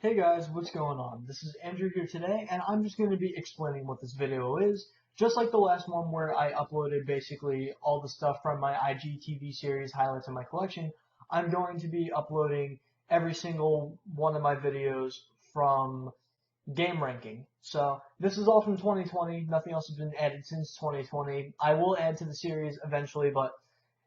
Hey guys, what's going on? This is Andrew here today, and I'm just going to be explaining what this video is. Just like the last one where I uploaded basically all the stuff from my IGTV series highlights in my collection, I'm going to be uploading every single one of my videos from game ranking. So this is all from 2020, nothing else has been added since 2020. I will add to the series eventually, but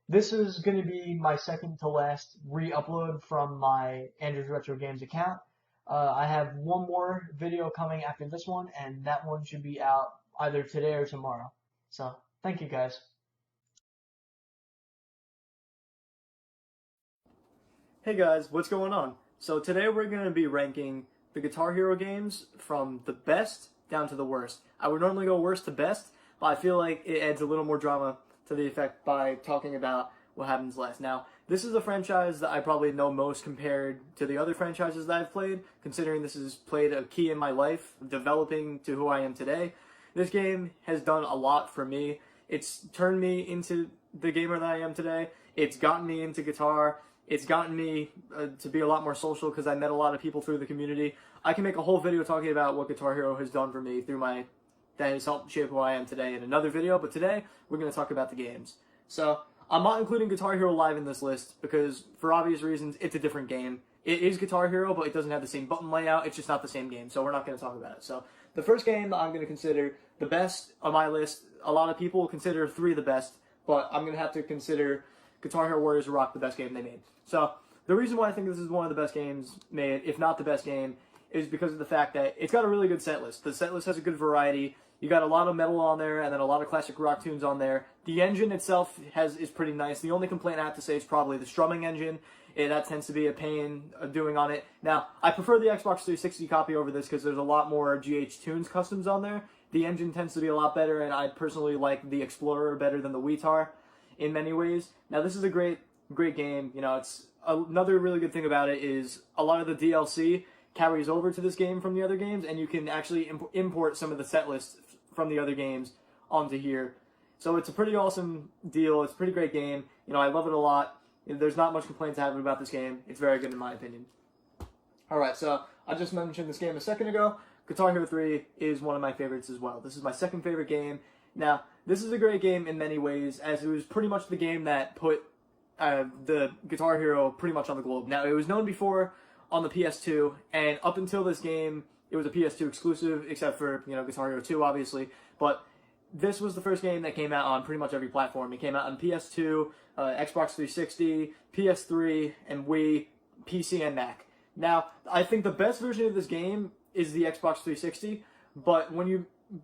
this is going to be my second to last re-upload from my Andrewsretrogames account. I have one more video coming after this one, and that one should be out either today or tomorrow. So, thank you guys. Hey guys, what's going on? So today we're going to be ranking the Guitar Hero games from the best down to the worst. I would normally go worst to best, but I feel like it adds a little more drama to the effect by talking about what happens last. Now, this is a franchise that I probably know most compared to the other franchises that I've played, considering this has played a key in my life, developing to who I am today. This game has done a lot for me. It's turned me into the gamer that I am today. It's gotten me into guitar. It's gotten me to be a lot more social because I met a lot of people through the community. I can make a whole video talking about what Guitar Hero has done for me that has helped shape who I am today in another video, but today we're going to talk about the games. So, I'm not including Guitar Hero Live in this list because, for obvious reasons, it's a different game. It is Guitar Hero, but it doesn't have the same button layout. It's just not the same game, so we're not going to talk about it. So, the first game I'm going to consider the best on my list. A lot of people consider 3 the best, but I'm going to have to consider Guitar Hero Warriors Rock the best game they made. So, the reason why I think this is one of the best games made, if not the best game, is because of the fact that it's got a really good set list. The set list has a good variety. You got a lot of metal on there, and then a lot of classic rock tunes on there. The engine itself is pretty nice. The only complaint I have to say is probably the strumming engine. That tends to be a pain doing on it. Now, I prefer the Xbox 360 copy over this because there's a lot more GH Tunes customs on there. The engine tends to be a lot better, and I personally like the Explorer better than the Wiitar in many ways. Now, this is a great game. You know, it's another really good thing about it is a lot of the DLC carries over to this game from the other games, and you can actually import some of the set lists from the other games onto here. So it's a pretty awesome deal. It's a pretty great game. You know, I love it a lot. There's not much complaints I have about this game. It's very good in my opinion. Alright, so I just mentioned this game a second ago. Guitar Hero 3 is one of my favorites as well. This is my second favorite game. Now, this is a great game in many ways, as it was pretty much the game that put the Guitar Hero pretty much on the globe. Now, it was known before on the PS2, and up until this game, it was a PS2 exclusive, except for, you know, Guitar Hero 2, obviously. But this was the first game that came out on pretty much every platform. It came out on PS2, Xbox 360, PS3, and Wii, PC, and Mac. Now, I think the best version of this game is the Xbox 360, but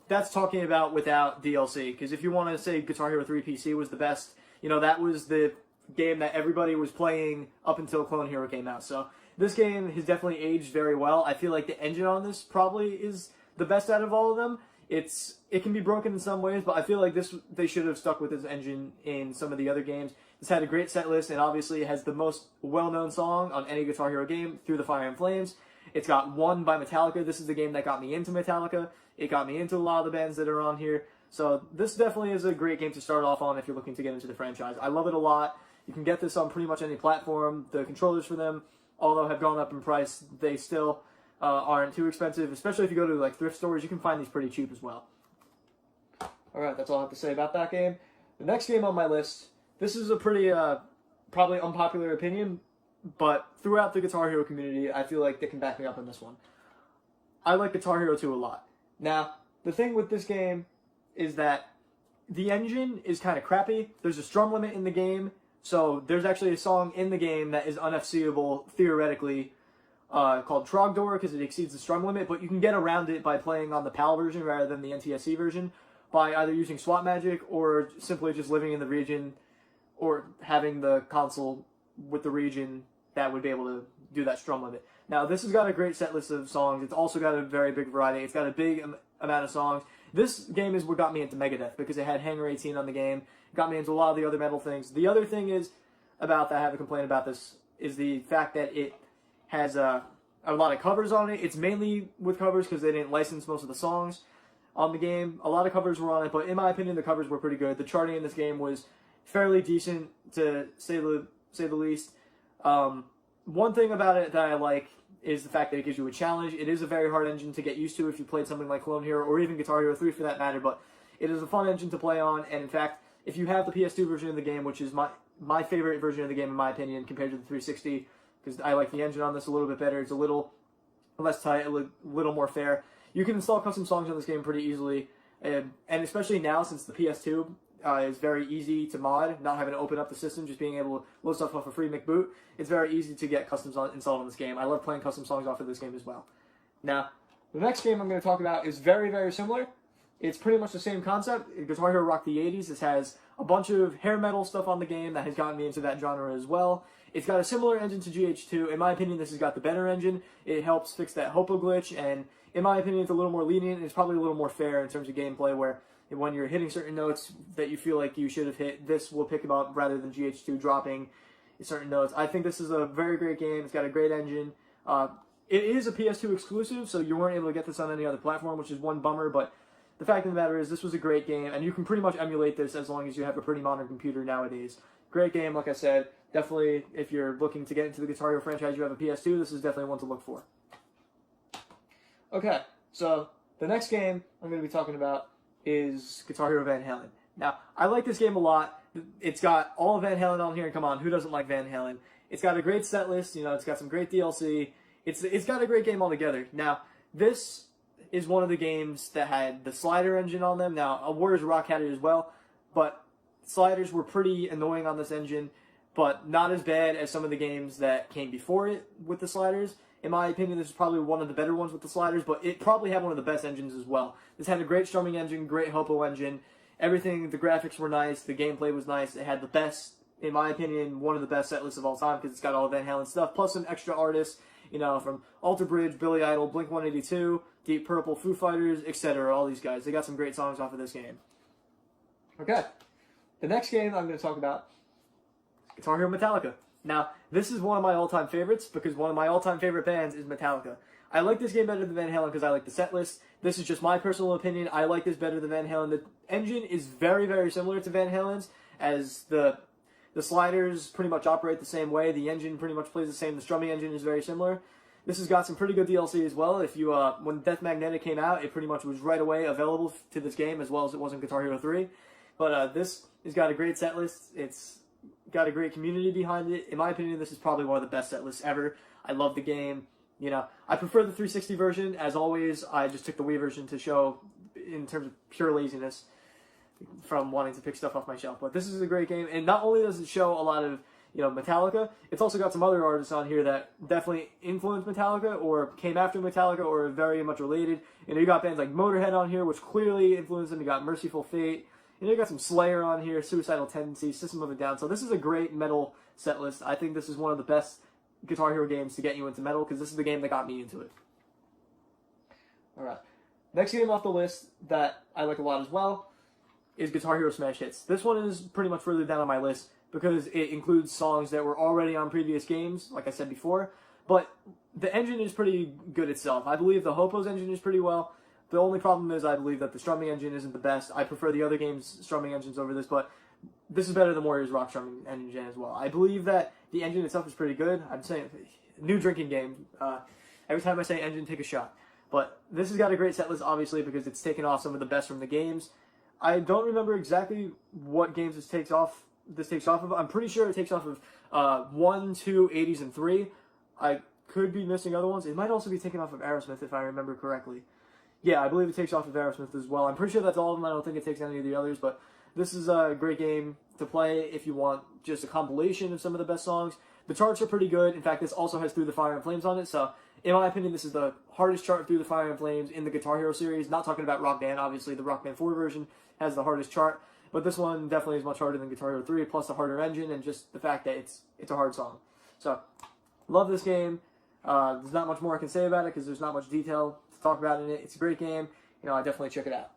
that's talking about without DLC, because if you want to say Guitar Hero 3 PC was the best, you know, that was the game that everybody was playing up until Clone Hero came out. So this game has definitely aged very well. I feel like the engine on this probably is the best out of all of them. It can be broken in some ways, but I feel like they should have stuck with this engine in some of the other games. It's had a great set list, and obviously it has the most well-known song on any Guitar Hero game, Through the Fire and Flames. It's got One by Metallica. This is the game that got me into Metallica. It got me into a lot of the bands that are on here. So this definitely is a great game to start off on if you're looking to get into the franchise. I love it a lot. You can get this on pretty much any platform. The controllers for them, although have gone up in price, they still aren't too expensive, especially if you go to like thrift stores. You can find these pretty cheap as well. Alright, that's all I have to say about that game. The next game on my list, this is a pretty, probably unpopular opinion, but throughout the Guitar Hero community, I feel like they can back me up on this one. I like Guitar Hero 2 a lot. Now, the thing with this game is that the engine is kind of crappy. There's a strum limit in the game, so there's actually a song in the game that is unFCable, theoretically, called Trogdor, because it exceeds the strum limit, but you can get around it by playing on the PAL version rather than the NTSC version, by either using Swap Magic or simply just living in the region, or having the console with the region that would be able to do that strum limit. Now, this has got a great set list of songs. It's also got a very big variety. It's got a big amount of songs. This game is what got me into Megadeth, because it had Hangar 18 on the game. It got me into a lot of the other metal things. The other thing is about that I have a complaint about this is the fact that it has a lot of covers on it. It's mainly with covers because they didn't license most of the songs on the game. A lot of covers were on it, but in my opinion, the covers were pretty good. The charting in this game was fairly decent, to say the least. One thing about it that I like is the fact that it gives you a challenge. It is a very hard engine to get used to if you played something like Clone Hero or even Guitar Hero 3 for that matter, but it is a fun engine to play on, and in fact, if you have the PS2 version of the game, which is my favorite version of the game in my opinion compared to the 360, because I like the engine on this a little bit better, it's a little less tight, a little more fair. You can install custom songs on this game pretty easily, and especially now since the PS2 is very easy to mod, not having to open up the system, just being able to load stuff off a free McBoot, it's very easy to get customs installed on this game. I love playing custom songs off of this game as well. Now, the next game I'm going to talk about is very, very similar. It's pretty much the same concept. Guitar Hero rocked the 80s. This has a bunch of hair metal stuff on the game that has gotten me into that genre as well. It's got a similar engine to GH2. In my opinion, this has got the better engine. It helps fix that Hopo glitch, and in my opinion, it's a little more lenient, and it's probably a little more fair in terms of gameplay, where when you're hitting certain notes that you feel like you should have hit, this will pick them up rather than GH2 dropping certain notes. I think this is a very great game. It's got a great engine. It is a PS2 exclusive, so you weren't able to get this on any other platform, which is one bummer, but the fact of the matter is this was a great game, and you can pretty much emulate this as long as you have a pretty modern computer nowadays. Great game, like I said. Definitely, if you're looking to get into the Guitar Hero franchise, you have a PS2, this is definitely one to look for. Okay, so the next game I'm going to be talking about is Guitar Hero Van Halen. Now, I like this game a lot. It's got all of Van Halen on here, and come on, who doesn't like Van Halen? It's got a great set list, you know, it's got some great DLC. It's got a great game altogether. Now, this is one of the games that had the slider engine on them. Now, Warriors of Rock had it as well, but sliders were pretty annoying on this engine, but not as bad as some of the games that came before it with the sliders. In my opinion, this is probably one of the better ones with the sliders, but it probably had one of the best engines as well. This had a great strumming engine, great Hopo engine, everything, the graphics were nice, the gameplay was nice, it had the best, in my opinion, one of the best set lists of all time because it's got all Van Halen stuff, plus some extra artists, you know, from Alter Bridge, Billy Idol, Blink-182, Deep Purple, Foo Fighters, etc. All these guys. They got some great songs off of this game. Okay. The next game I'm going to talk about is Guitar Hero Metallica. Now, this is one of my all-time favorites because one of my all-time favorite bands is Metallica. I like this game better than Van Halen because I like the set list. This is just my personal opinion. I like this better than Van Halen. The engine is very, very similar to Van Halen's, as the sliders pretty much operate the same way. The engine pretty much plays the same. The strumming engine is very similar. This has got some pretty good DLC as well. If you when Death Magnetic came out, it pretty much was right away available to this game as well as it was in Guitar Hero 3. But this has got a great set list. It's got a great community behind it. In my opinion, this is probably one of the best set lists ever. I love the game. You know, I prefer the 360 version. As always, I just took the Wii version to show in terms of pure laziness from wanting to pick stuff off my shelf. But this is a great game, and not only does it show a lot of, you know, Metallica, it's also got some other artists on here that definitely influenced Metallica or came after Metallica or are very much related. You know, you got bands like Motorhead on here, which clearly influenced them. You got Merciful Fate. You know, you got some Slayer on here, Suicidal Tendencies, System of a Down. So this is a great metal set list. I think this is one of the best Guitar Hero games to get you into metal because this is the game that got me into it. Alright. Next game off the list that I like a lot as well is Guitar Hero Smash Hits. This one is pretty much further down on my list because it includes songs that were already on previous games, like I said before, but the engine is pretty good itself. I believe the Hopo's engine is pretty well. The only problem is I believe that the strumming engine isn't the best. I prefer the other game's strumming engines over this, but this is better than Warriors Rock strumming engine as well. I believe that the engine itself is pretty good. I'm saying, new drinking game. Every time I say engine, take a shot. But this has got a great set list, obviously, because it's taken off some of the best from the games. I don't remember exactly what games this takes off of. I'm pretty sure it takes off of 1, 2, 80s, and 3. I could be missing other ones. It might also be taken off of Aerosmith, if I remember correctly. Yeah, I believe it takes off of Aerosmith as well. I'm pretty sure that's all of them. I don't think it takes any of the others, but this is a great game to play if you want just a compilation of some of the best songs. The charts are pretty good. In fact, this also has Through the Fire and Flames on it, so in my opinion, this is the hardest chart Through the Fire and Flames in the Guitar Hero series. Not talking about Rock Band, obviously. The Rock Band 4 version has the hardest chart, but this one definitely is much harder than Guitar Hero 3, plus the harder engine and just the fact that it's a hard song. So, love this game. There's not much more I can say about it because there's not much detail to talk about in it. It's a great game. You know, I definitely check it out.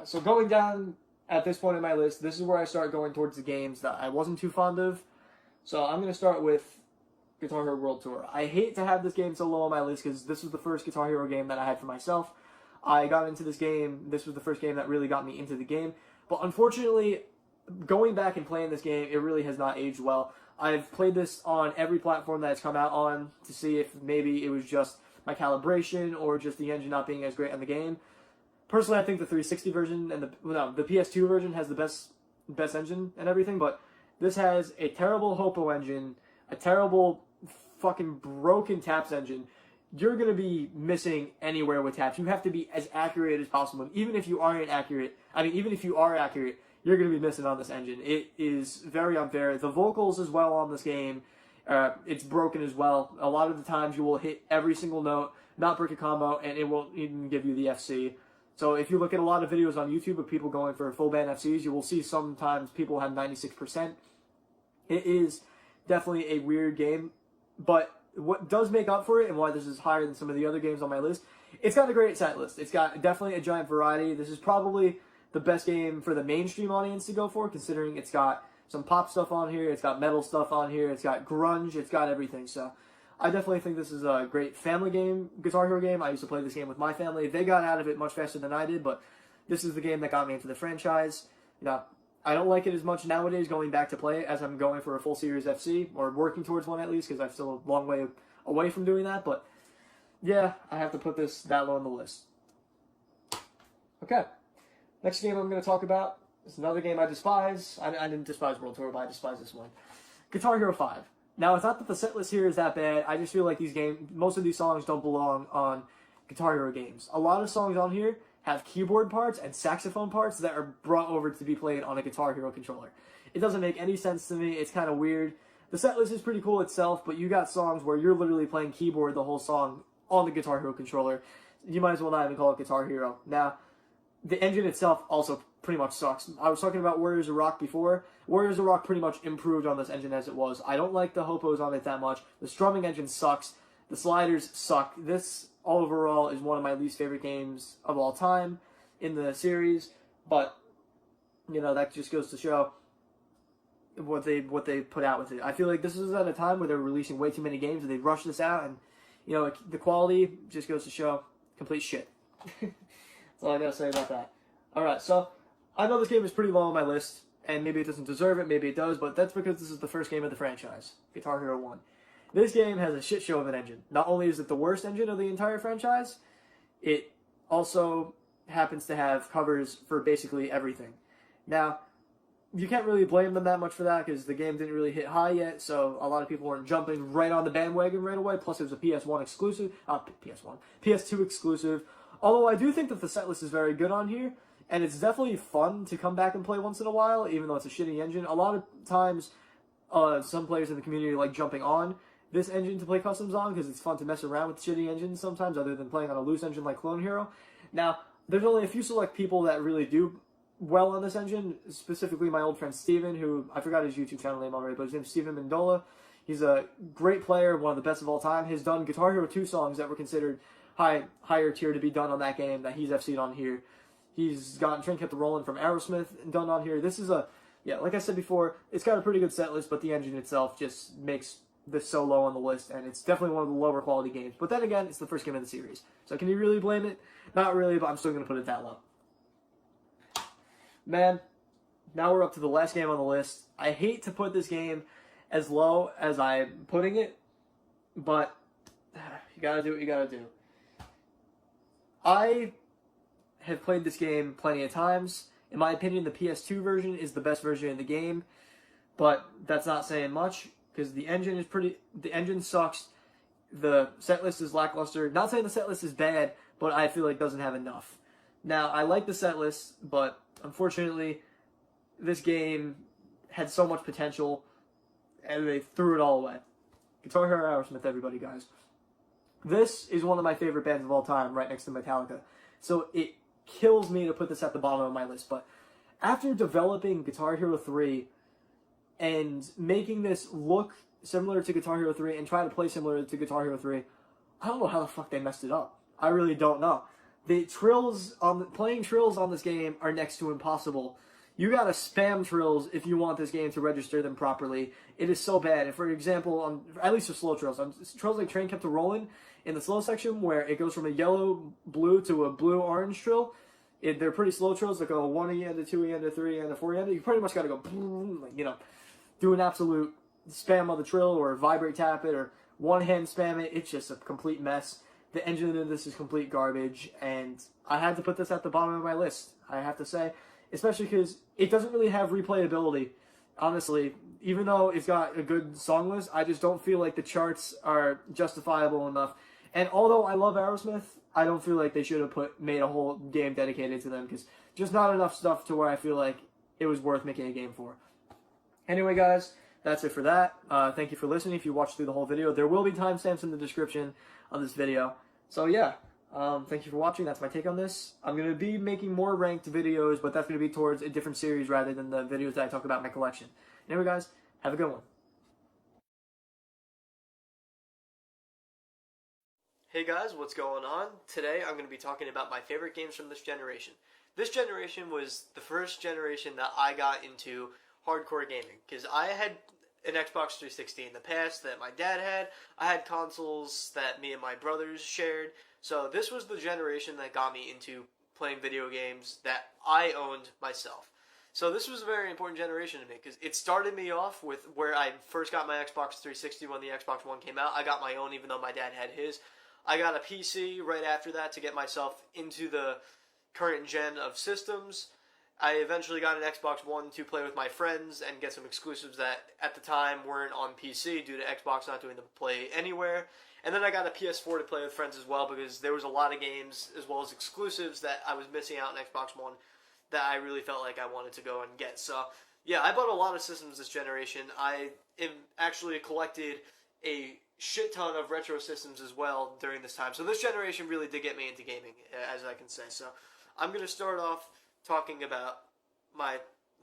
So going down at this point in my list, this is where I start going towards the games that I wasn't too fond of. So I'm going to start with Guitar Hero World Tour. I hate to have this game so low on my list because this was the first Guitar Hero game that I had for myself. I got into this game, this was the first game that really got me into the game. But unfortunately, going back and playing this game, it really has not aged well. I've played this on every platform that it's come out on to see if maybe it was just my calibration or just the engine not being as great on the game. Personally, I think the 360 version and the PS2 version has the best engine and everything, but this has a terrible Hopo engine, a terrible fucking broken taps engine. You're going to be missing anywhere with taps. You have to be as accurate as possible. Even if you aren't accurate, even if you are accurate, you're going to be missing on this engine. It is very unfair. The vocals as well on this game, it's broken as well. A lot of the times you will hit every single note, not break a combo, and it won't even give you the FC. So if you look at a lot of videos on YouTube of people going for full band FCs, you will see sometimes people have 96%. It is definitely a weird game, but what does make up for it and why this is higher than some of the other games on my list, it's got a great set list. It's got definitely a giant variety. This is probably the best game for the mainstream audience to go for, considering it's got some pop stuff on here, it's got metal stuff on here, it's got grunge, it's got everything. So I definitely think this is a great family game, Guitar Hero game. I used to play this game with my family. They got out of it much faster than I did, but this is the game that got me into the franchise. You know, I don't like it as much nowadays going back to play it as I'm going for a full series FC, or working towards one at least, because I'm still a long way away from doing that. But yeah, I have to put this that low on the list. Okay, next game I'm going to talk about is another game I despise. I didn't despise World Tour, but I despise this one. Guitar Hero 5. Now, it's not that the set list here is that bad. I just feel like most of these songs don't belong on Guitar Hero games. A lot of songs on here have keyboard parts and saxophone parts that are brought over to be played on a Guitar Hero controller. It doesn't make any sense to me. It's kind of weird. The set list is pretty cool itself, but you got songs where you're literally playing keyboard the whole song on the Guitar Hero controller. You might as well not even call it Guitar Hero. Now, the engine itself also pretty much sucks. I was talking about Warriors of Rock before. Warriors of Rock pretty much improved on this engine as it was. I don't like the Hopos on it that much. The strumming engine sucks. The sliders suck. This overall is one of my least favorite games of all time in the series, but you know, that just goes to show what they put out with it. I feel like this is at a time where they're releasing way too many games and they rushed this out, and you know, the quality just goes to show complete shit. That's all I gotta say about that. Alright, so I know this game is pretty low on my list, and maybe it doesn't deserve it, maybe it does, but that's because this is the first game of the franchise, Guitar Hero 1. This game has a shit show of an engine. Not only is it the worst engine of the entire franchise, it also happens to have covers for basically everything. Now, you can't really blame them that much for that because the game didn't really hit high yet, so a lot of people weren't jumping right on the bandwagon right away, plus it was a PS2 exclusive. Although I do think that the setlist is very good on here, and it's definitely fun to come back and play once in a while, even though it's a shitty engine. A lot of times, some players in the community like jumping on this engine to play customs on because it's fun to mess around with shitty engines sometimes, other than playing on a loose engine like Clone Hero. Now, there's only a few select people that really do well on this engine, specifically my old friend Steven, who, I forgot his YouTube channel name already, but his name's Steven Mendola. He's a great player, one of the best of all time. He's done Guitar Hero 2 songs that were considered higher tier to be done on that game that he's FC'd on here. He's gotten Train Kept Rolling from Aerosmith done on here. This is like I said before, it's got a pretty good set list, but the engine itself just makes this so low on the list, and it's definitely one of the lower quality games. But then again, it's the first game of the series. So can you really blame it? Not really, but I'm still going to put it that low. Man, now we're up to the last game on the list. I hate to put this game as low as I'm putting it, but you gotta do what you gotta do. I have played this game plenty of times. In my opinion, the PS2 version is the best version of the game, but that's not saying much, because the engine sucks, the set list is lackluster. Not saying the set list is bad, but I feel like it doesn't have enough. Now, I like the set list, but unfortunately, this game had so much potential, and they threw it all away. Guitar Hero Aerosmith, everybody, guys. This is one of my favorite bands of all time, right next to Metallica. So it kills me to put this at the bottom of my list, but after developing Guitar Hero 3 and making this look similar to Guitar Hero 3 and try to play similar to Guitar Hero 3, I don't know how the fuck they messed it up. I really don't know. The playing trills on this game are next to impossible. You gotta spam trills if you want this game to register them properly. It is so bad. And for example, at least for slow trills, trills like Train Kept Rolling, in the slow section where it goes from a yellow-blue to a blue-orange trill, they're pretty slow trills that go 1 EN to 2 EN to 3 EN to 4 EN. You pretty much gotta go, like, you know, do an absolute spam on the trill or vibrate tap it or one hand spam it. It's just a complete mess. The engine in this is complete garbage, and I had to put this at the bottom of my list, I have to say, especially because it doesn't really have replayability. Honestly, even though it's got a good song list, I just don't feel like the charts are justifiable enough. And although I love Aerosmith, I don't feel like they should have made a whole game dedicated to them, because just not enough stuff to where I feel like it was worth making a game for. Anyway, guys, that's it for that. Thank you for listening. If you watched through the whole video, there will be timestamps in the description of this video. So yeah, thank you for watching. That's my take on this. I'm going to be making more ranked videos, but that's going to be towards a different series rather than the videos that I talk about my collection. Anyway, guys, have a good one. Hey guys, what's going on? Today I'm going to be talking about my favorite games from this generation. This generation was the first generation that I got into hardcore gaming, because I had an Xbox 360 in the past that my dad had. I had consoles that me and my brothers shared. So this was the generation that got me into playing video games that I owned myself. So this was a very important generation to me, because it started me off with where I first got my Xbox 360 when the Xbox One came out. I got my own even though my dad had his. I got a PC right after that to get myself into the current gen of systems. I eventually got an Xbox One to play with my friends and get some exclusives that at the time weren't on PC due to Xbox not doing the play anywhere. And then I got a PS4 to play with friends as well, because there was a lot of games as well as exclusives that I was missing out on Xbox One that I really felt like I wanted to go and get. So yeah, I bought a lot of systems this generation. I actually collected a shit ton of retro systems as well during this time. So this generation really did get me into gaming, as I can say. So I'm going to start off talking about my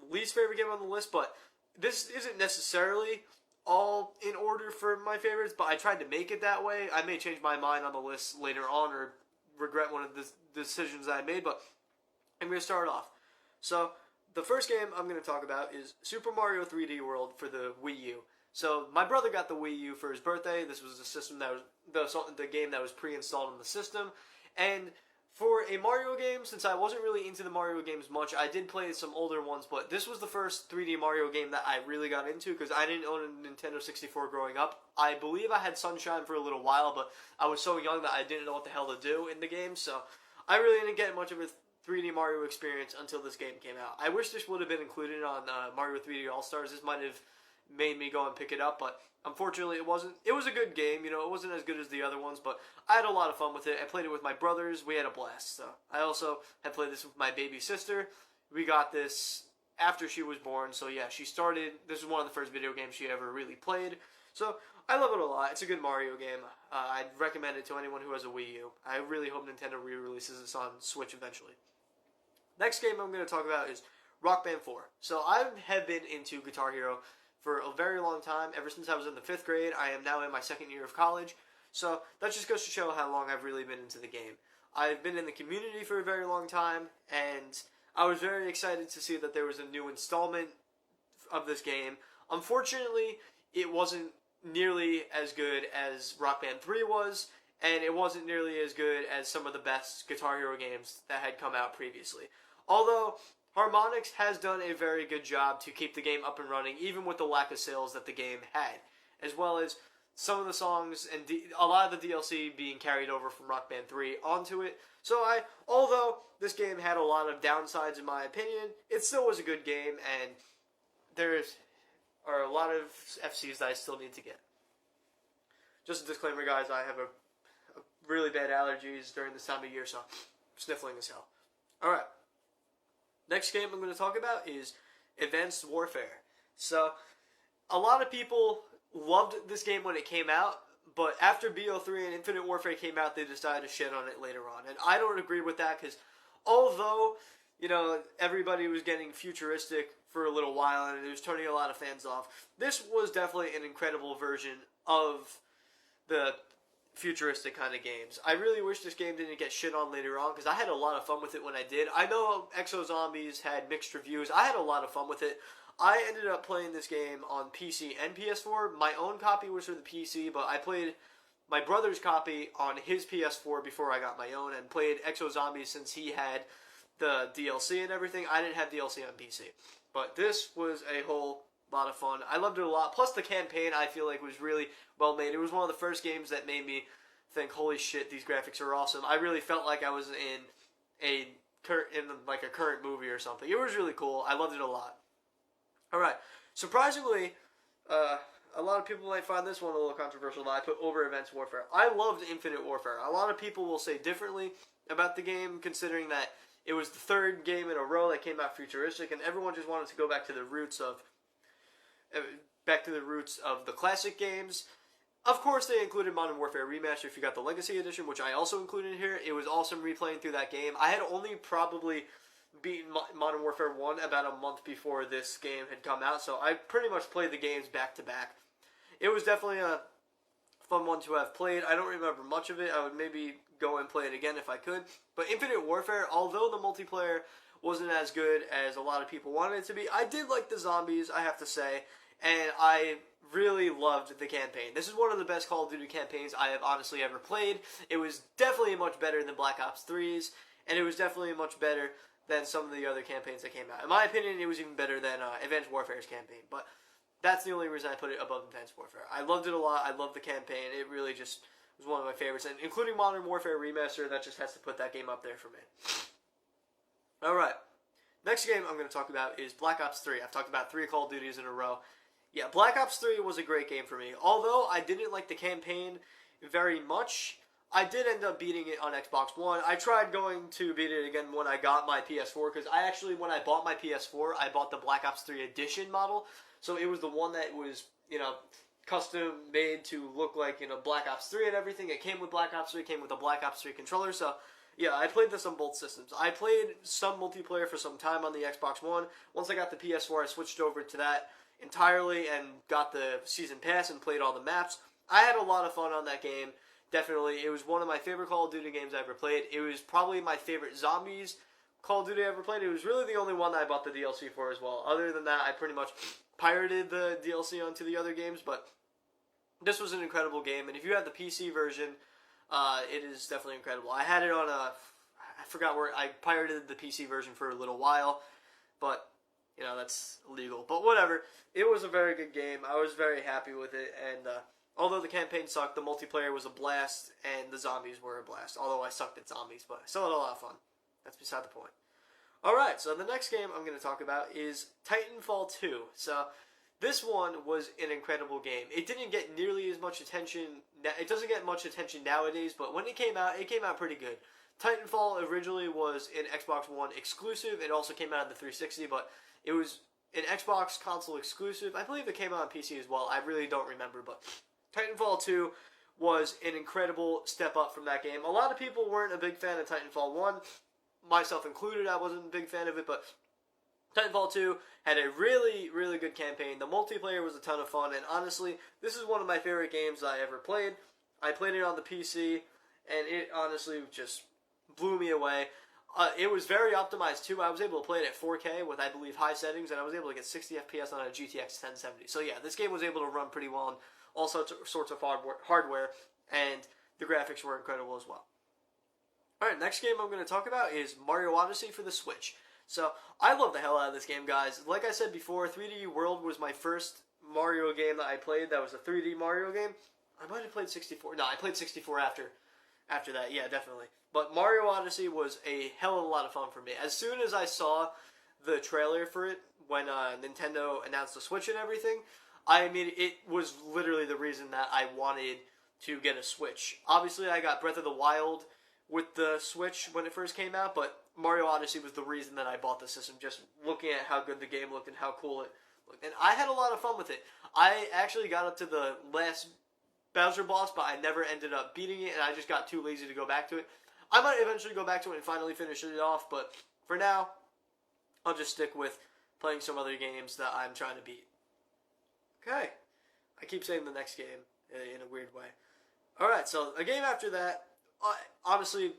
least favorite game on the list, but this isn't necessarily all in order for my favorites, but I tried to make it that way. I may change my mind on the list later on or regret one of the decisions I made, but I'm going to start off. So the first game I'm going to talk about is Super Mario 3D World for the Wii U. So my brother got the Wii U for his birthday. This was the system that was the game that was pre-installed on the system. And for a Mario game, since I wasn't really into the Mario games much, I did play some older ones, but this was the first 3D Mario game that I really got into, because I didn't own a Nintendo 64 growing up. I believe I had Sunshine for a little while, but I was so young that I didn't know what the hell to do in the game, so I really didn't get much of a 3D Mario experience until this game came out. I wish this would have been included on Mario 3D All-Stars. This might have made me go and pick it up, but unfortunately it wasn't. It was a good game, you know, it wasn't as good as the other ones, but I had a lot of fun with it. I played it with my brothers, we had a blast. So I also had played this with my baby sister. We got this after she was born, so yeah, this was one of the first video games she ever really played. So I love it a lot. It's a good Mario game. I'd recommend it to anyone who has a Wii U. I really hope Nintendo re-releases this on Switch eventually. Next game I'm going to talk about is Rock Band 4. So I have been into Guitar Hero for a very long time. Ever since I was in the 5th grade, I am now in my 2nd year of college. So that just goes to show how long I've really been into the game. I've been in the community for a very long time, and I was very excited to see that there was a new installment of this game. Unfortunately, it wasn't nearly as good as Rock Band 3 was, and it wasn't nearly as good as some of the best Guitar Hero games that had come out previously. Although Harmonix has done a very good job to keep the game up and running, even with the lack of sales that the game had, as well as some of the songs and a lot of the DLC being carried over from Rock Band 3 onto it. So although this game had a lot of downsides in my opinion, it still was a good game, and there are a lot of FCs that I still need to get. Just a disclaimer, guys, I have a really bad allergies during this time of year, so I'm sniffling as hell. Alright. Next game I'm going to talk about is Advanced Warfare. So, a lot of people loved this game when it came out, but after BO3 and Infinite Warfare came out, they decided to shit on it later on. And I don't agree with that, because although, you know, everybody was getting futuristic for a little while and it was turning a lot of fans off, this was definitely an incredible version of the futuristic kind of games. I really wish this game didn't get shit on later on, because I had a lot of fun with it when I did. I know Exo Zombies had mixed reviews. I had a lot of fun with it. I ended up playing this game on PC and PS4. My own copy was for the PC, but I played my brother's copy on his PS4 before I got my own, and played Exo Zombies since he had the DLC and everything. I didn't have DLC on PC. But this was a whole A lot of fun. I loved it a lot. Plus the campaign, I feel like, was really well made. It was one of the first games that made me think, holy shit, these graphics are awesome. I really felt like I was in like a current movie or something. It was really cool. I loved it a lot. Alright. Surprisingly, a lot of people might find this one a little controversial that I put over Advanced Warfare. I loved Infinite Warfare. A lot of people will say differently about the game, considering that it was the third game in a row that came out futuristic, and everyone just wanted to go back to the roots of the classic games. Of course, they included Modern Warfare Remastered if you got the Legacy Edition, which I also included here. It was awesome replaying through that game. I had only probably beaten Modern Warfare 1 about a month before this game had come out, so I pretty much played the games back to back. It was definitely a fun one to have played. I don't remember much of it. I would maybe go and play it again if I could. But Infinite Warfare, although the multiplayer wasn't as good as a lot of people wanted it to be, I did like the zombies, I have to say, and I really loved the campaign. This is one of the best Call of Duty campaigns I have honestly ever played. It was definitely much better than Black Ops 3's, and it was definitely much better than some of the other campaigns that came out. In my opinion, it was even better than Advanced Warfare's campaign, but that's the only reason I put it above Advanced Warfare. I loved it a lot. I loved the campaign. It really just was one of my favorites, and including Modern Warfare Remastered, that just has to put that game up there for me. Alright, next game I'm going to talk about is Black Ops 3. I've talked about 3 Call of Duties in a row. Yeah, Black Ops 3 was a great game for me. Although I didn't like the campaign very much, I did end up beating it on Xbox One. I tried going to beat it again when I got my PS4, because when I bought my PS4, I bought the Black Ops 3 Edition model. So it was the one that was, custom made to look like, Black Ops 3 and everything. It came with Black Ops 3, came with a Black Ops 3 controller, so yeah, I played this on both systems. I played some multiplayer for some time on the Xbox One. Once I got the PS4, I switched over to that entirely and got the Season Pass and played all the maps. I had a lot of fun on that game, definitely. It was one of my favorite Call of Duty games I ever played. It was probably my favorite Zombies Call of Duty I ever played. It was really the only one that I bought the DLC for as well. Other than that, I pretty much pirated the DLC onto the other games, but this was an incredible game, and if you have the PC version, it is definitely incredible. I had it on I forgot where, I pirated the PC version for a little while, but that's illegal. But whatever, it was a very good game. I was very happy with it, and although the campaign sucked, the multiplayer was a blast, and the zombies were a blast. Although I sucked at zombies, but I still had a lot of fun. That's beside the point. Alright, so the next game I'm going to talk about is Titanfall 2. So, this one was an incredible game. It didn't get nearly as much attention. It doesn't get much attention nowadays, but when it came out pretty good. Titanfall originally was an Xbox One exclusive. It also came out on the 360, but it was an Xbox console exclusive. I believe it came out on PC as well. I really don't remember, but Titanfall 2 was an incredible step up from that game. A lot of people weren't a big fan of Titanfall 1, myself included. I wasn't a big fan of it, but Titanfall 2 had a really, really good campaign. The multiplayer was a ton of fun, and honestly, this is one of my favorite games I ever played. I played it on the PC, and it honestly just blew me away. It was very optimized too. I was able to play it at 4K with, I believe, high settings, and I was able to get 60 FPS on a GTX 1070. So yeah, this game was able to run pretty well on all sorts of hardware, and the graphics were incredible as well. Alright, next game I'm going to talk about is Mario Odyssey for the Switch. So, I love the hell out of this game, guys. Like I said before, 3D World was my first Mario game that I played that was a 3D Mario game. I might have played 64. No, I played 64 after that. Yeah, definitely. But Mario Odyssey was a hell of a lot of fun for me. As soon as I saw the trailer for it, when Nintendo announced the Switch and everything, it was literally the reason that I wanted to get a Switch. Obviously, I got Breath of the Wild with the Switch when it first came out, but Mario Odyssey was the reason that I bought the system, just looking at how good the game looked and how cool it looked. And I had a lot of fun with it. I actually got up to the last Bowser boss, but I never ended up beating it, and I just got too lazy to go back to it. I might eventually go back to it and finally finish it off, but for now, I'll just stick with playing some other games that I'm trying to beat. Okay. I keep saying the next game in a weird way. Alright, so a game after that, honestly,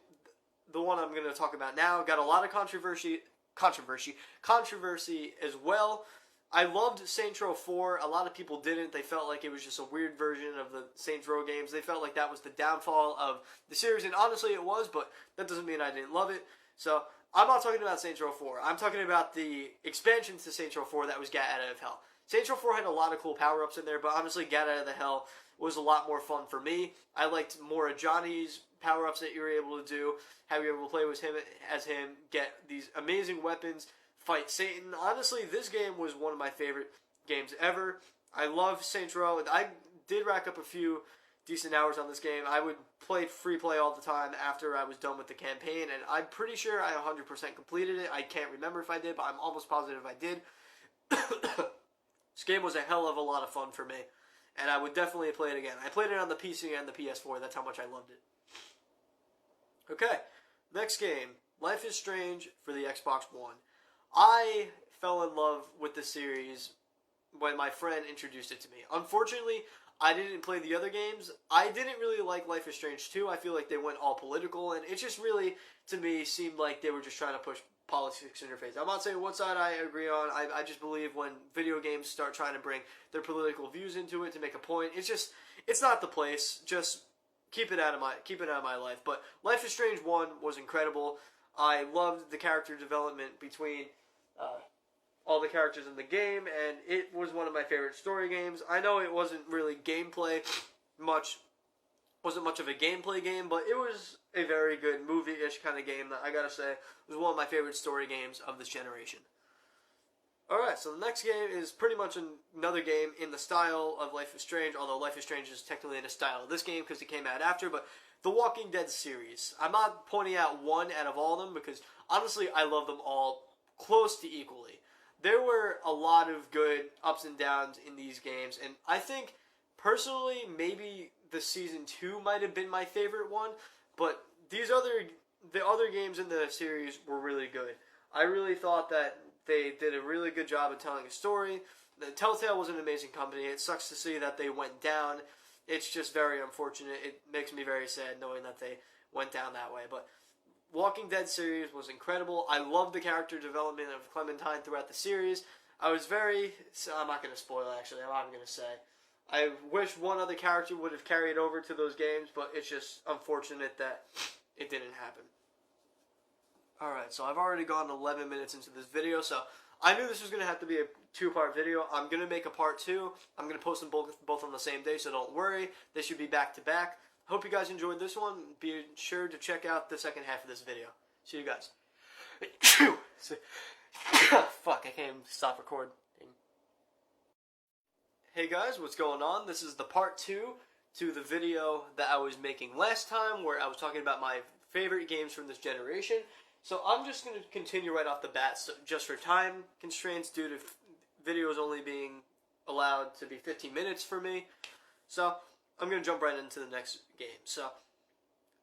the one I'm going to talk about now got a lot of controversy as well. I loved Saints Row 4. A lot of people didn't. They felt like it was just a weird version of the Saints Row games. They felt like that was the downfall of the series, and honestly it was, but that doesn't mean I didn't love it. So, I'm not talking about Saints Row 4. I'm talking about the expansion to Saints Row 4 that was Gat Out of Hell. Saints Row 4 had a lot of cool power-ups in there, but honestly, Get Out of the Hell was a lot more fun for me. I liked more of Johnny's power-ups that you were able to do, how you were able to play with him as him, get these amazing weapons, fight Satan. Honestly, this game was one of my favorite games ever. I love Saints Row. I did rack up a few decent hours on this game. I would play free play all the time after I was done with the campaign, and I'm pretty sure I 100% completed it. I can't remember if I did, but I'm almost positive I did. This game was a hell of a lot of fun for me, and I would definitely play it again. I played it on the PC and the PS4. That's how much I loved it. Okay, next game, Life is Strange for the Xbox One. I fell in love with the series when my friend introduced it to me. Unfortunately, I didn't play the other games. I didn't really like Life is Strange 2. I feel like they went all political, and it just really, to me, seemed like they were just trying to push politics in your face. I'm not saying what side I agree on. I just believe when video games start trying to bring their political views into it to make a point, it's not the place. Just keep it out of my life. But Life is Strange 1 was incredible. I loved the character development between all the characters in the game, and it was one of my favorite story games. I know it wasn't really wasn't much of a gameplay game, but it was a very good movie-ish kind of game that I gotta say was one of my favorite story games of this generation. Alright, so the next game is pretty much another game in the style of Life is Strange, although Life is Strange is technically in the style of this game because it came out after, but the Walking Dead series. I'm not pointing out one out of all of them because, honestly, I love them all close to equally. There were a lot of good ups and downs in these games, and I think, personally, maybe the Season 2 might have been my favorite one, but the other games in the series were really good. I really thought that they did a really good job of telling a story. The Telltale was an amazing company. It sucks to see that they went down. It's just very unfortunate. It makes me very sad knowing that they went down that way. But Walking Dead series was incredible. I loved the character development of Clementine throughout the series. I'm not going to spoil it, actually. I'm not even going to say. I wish one other character would have carried over to those games, but it's just unfortunate that it didn't happen. Alright, so I've already gone 11 minutes into this video, so I knew this was going to have to be a two-part video. I'm going to make a part 2. I'm going to post them both on the same day, so don't worry. They should be back-to-back. Hope you guys enjoyed this one. Be sure to check out the second half of this video. See you guys. Fuck, I can't even stop recording. Hey guys, what's going on? This is the part 2 to the video that I was making last time where I was talking about my favorite games from this generation. So I'm just going to continue right off the bat, so just for time constraints due to videos only being allowed to be 15 minutes for me. So I'm going to jump right into the next game. So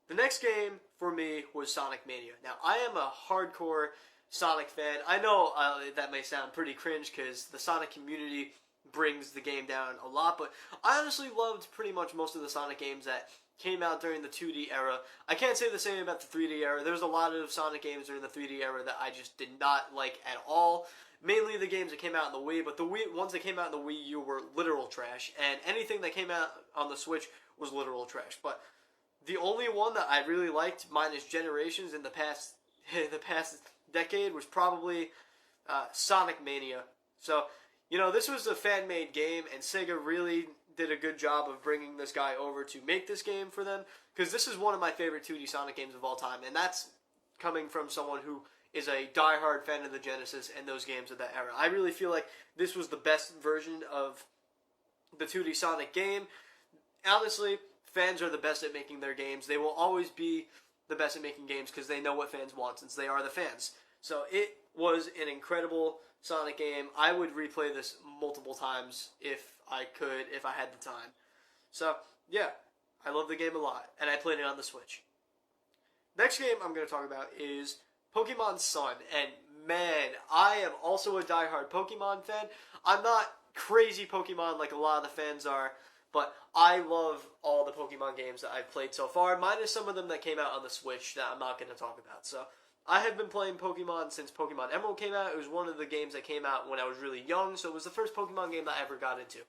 the next game for me was Sonic Mania. Now I am a hardcore Sonic fan. I know that may sound pretty cringe because the Sonic community brings the game down a lot, but I honestly loved pretty much most of the Sonic games that came out during the 2D era. I can't say the same about the 3D era. There's a lot of Sonic games during the 3D era that I just did not like at all. Mainly the games that came out on the Wii, but the ones that came out on the Wii U were literal trash, and anything that came out on the Switch was literal trash. But the only one that I really liked, minus Generations in the past decade, was probably Sonic Mania. So, you know, this was a fan-made game, and Sega really did a good job of bringing this guy over to make this game for them, because this is one of my favorite 2D Sonic games of all time, and that's coming from someone who is a die-hard fan of the Genesis and those games of that era. I really feel like this was the best version of the 2D Sonic game. Honestly, fans are the best at making their games. They will always be the best at making games because they know what fans want, since they are the fans. So it was an incredible Sonic game. I would replay this multiple times if I could, if I had the time. So, yeah, I love the game a lot, and I played it on the Switch. Next game I'm going to talk about is Pokemon Sun, and man, I am also a diehard Pokemon fan. I'm not crazy Pokemon like a lot of the fans are, but I love all the Pokemon games that I've played so far, minus some of them that came out on the Switch that I'm not going to talk about. So, I have been playing Pokemon since Pokemon Emerald came out. It was one of the games that came out when I was really young, so it was the first Pokemon game that I ever got into.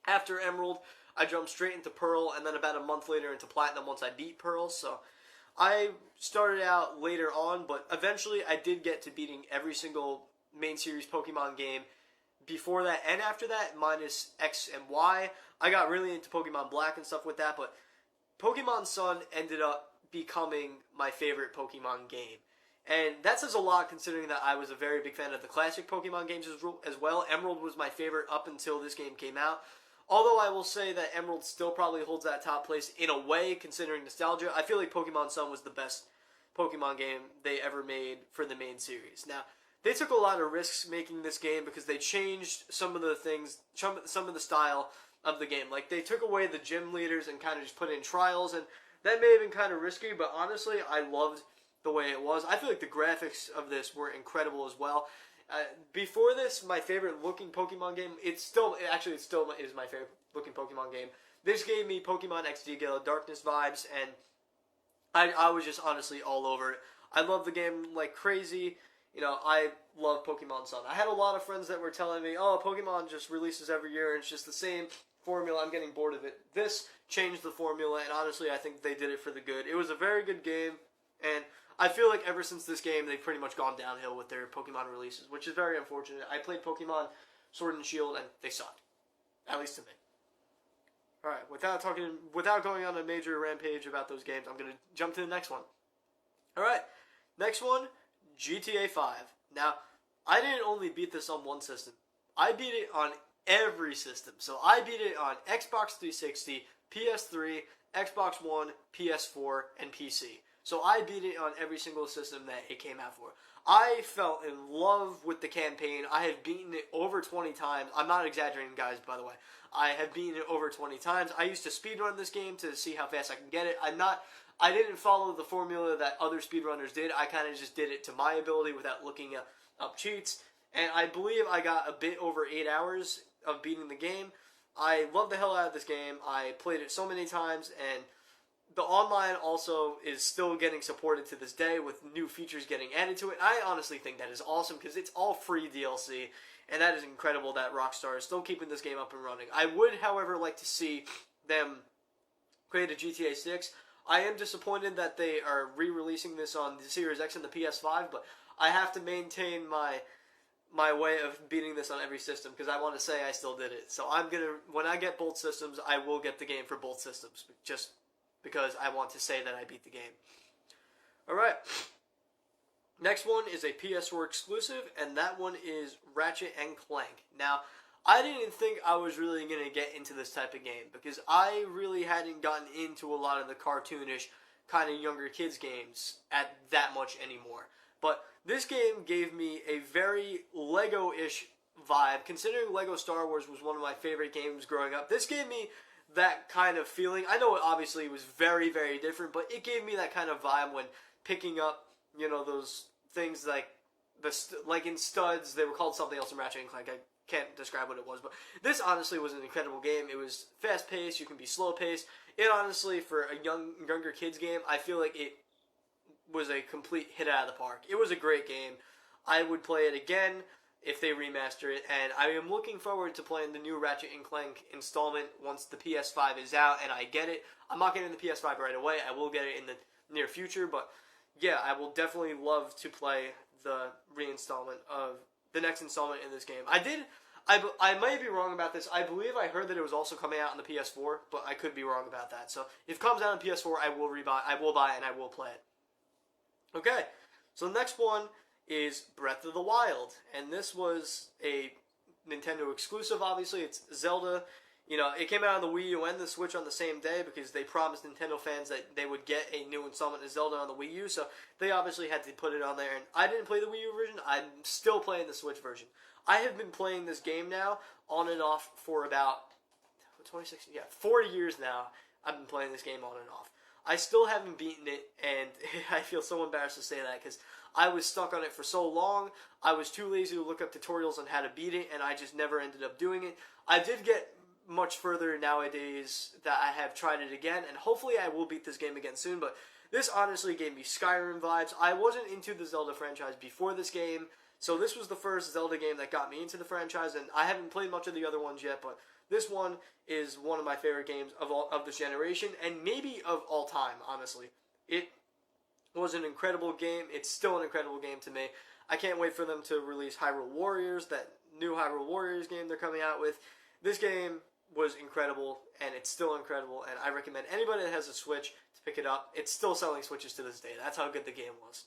After Emerald, I jumped straight into Pearl, and then about a month later into Platinum once I beat Pearl, so I started out later on, but eventually I did get to beating every single main series Pokemon game before that and after that, minus X and Y. I got really into Pokemon Black and stuff with that, but Pokemon Sun ended up becoming my favorite Pokemon game. And that says a lot considering that I was a very big fan of the classic Pokemon games as well. Emerald was my favorite up until this game came out. Although I will say that Emerald still probably holds that top place in a way, considering nostalgia. I feel like Pokemon Sun was the best Pokemon game they ever made for the main series. Now, they took a lot of risks making this game because they changed some of the things, some of the style of the game. Like, they took away the gym leaders and kind of just put in trials, and that may have been kind of risky, but honestly, I loved the way it was. I feel like the graphics of this were incredible as well. Before this, my favorite looking Pokemon game, it still is my favorite looking Pokemon game. This gave me Pokemon XD Gale of Darkness vibes, and I was just honestly all over it. I love the game like crazy. You know, I love Pokemon Sun. I had a lot of friends that were telling me, oh, Pokemon just releases every year and it's just the same formula. I'm getting bored of it. This changed the formula, and honestly, I think they did it for the good. It was a very good game, and I feel like ever since this game, they've pretty much gone downhill with their Pokemon releases, which is very unfortunate. I played Pokemon Sword and Shield, and they sucked. At least to me. Alright, without going on a major rampage about those games, I'm going to jump to the next one. Alright, next one, GTA 5. Now, I didn't only beat this on one system. I beat it on every system. So I beat it on Xbox 360, PS3, Xbox One, PS4, and PC. So I beat it on every single system that it came out for. I fell in love with the campaign. I have beaten it over 20 times. I'm not exaggerating, guys, by the way. I have beaten it over 20 times. I used to speedrun this game to see how fast I can get it. I didn't follow the formula that other speedrunners did. I kind of just did it to my ability without looking up cheats. And I believe I got a bit over 8 hours of beating the game. I love the hell out of this game. I played it so many times, and the online also is still getting supported to this day with new features getting added to it. I honestly think that is awesome because it's all free DLC, and that is incredible that Rockstar is still keeping this game up and running. I would, however, like to see them create a GTA 6. I am disappointed that they are re-releasing this on the Series X and the PS5, but I have to maintain my way of beating this on every system because I want to say I still did it. So when I get both systems, I will get the game for both systems, just because I want to say that I beat the game. Alright. Next one is a PS4 exclusive, and that one is Ratchet and Clank. Now, I didn't think I was really going to get into this type of game because I really hadn't gotten into a lot of the cartoonish kind of younger kids games at that much anymore. But this game gave me a very Lego-ish vibe. Considering Lego Star Wars was one of my favorite games growing up, this gave me that kind of feeling. I know it obviously was very, very different, but it gave me that kind of vibe when picking up, you know, those things like like in studs. They were called something else in Ratchet and Clank. I can't describe what it was, but this honestly was an incredible game. It was fast-paced. You can be slow-paced. It honestly, for a younger kids game, I feel like it was a complete hit out of the park. It was a great game. I would play it again if they remaster it, and I am looking forward to playing the new Ratchet and Clank installment once the PS5 is out and I get it. I'm not getting the PS5 right away. I will get it in the near future, but yeah, I will definitely love to play the reinstallment of the next installment in this game. I might be wrong about this. I believe I heard that it was also coming out on the PS4, but I could be wrong about that. So if it comes out on PS4, I will buy it and I will play it. Okay, so the next one is Breath of the Wild, and this was a Nintendo exclusive, obviously. It's Zelda. You know, it came out on the Wii U and the Switch on the same day because they promised Nintendo fans that they would get a new installment of Zelda on the Wii U, so they obviously had to put it on there, and I didn't play the Wii U version. I'm still playing the Switch version. I have been playing this game now on and off for about 4 years now. I've been playing this game on and off. I still haven't beaten it, and I feel so embarrassed to say that because I was stuck on it for so long. I was too lazy to look up tutorials on how to beat it, and I just never ended up doing it. I did get much further nowadays that I have tried it again, and hopefully I will beat this game again soon, but this honestly gave me Skyrim vibes. I wasn't into the Zelda franchise before this game, so this was the first Zelda game that got me into the franchise, and I haven't played much of the other ones yet, but this one is one of my favorite games of this generation, and maybe of all time, honestly. It was an incredible game. It's still an incredible game to me. I can't wait for them to release Hyrule Warriors, that new Hyrule Warriors game they're coming out with. This game was incredible, and it's still incredible, and I recommend anybody that has a Switch to pick it up. It's still selling Switches to this day. That's how good the game was.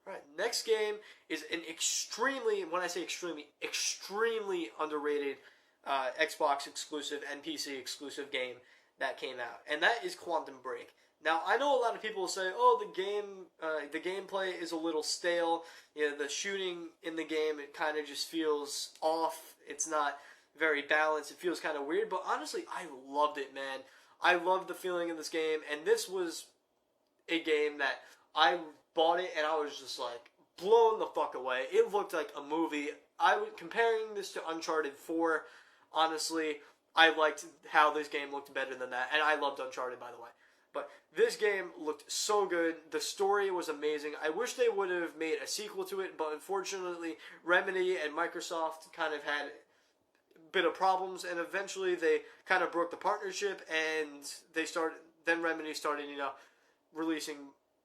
All right, next game is an extremely, when I say extremely, extremely underrated Xbox exclusive and PC exclusive game that came out, and that is Quantum Break. Now, I know a lot of people will say, oh, the gameplay is a little stale. You know, the shooting in the game, it kind of just feels off. It's not very balanced. It feels kind of weird, but honestly, I loved it, man. I loved the feeling of this game, and this was a game that I bought it, and I was just like blown the fuck away. It looked like a movie. Comparing this to Uncharted 4, honestly, I liked how this game looked better than that, and I loved Uncharted, by the way. But this game looked so good. The story was amazing. I wish they would have made a sequel to it, but unfortunately, Remedy and Microsoft kind of had a bit of problems, and eventually they kind of broke the partnership, and then Remedy started, releasing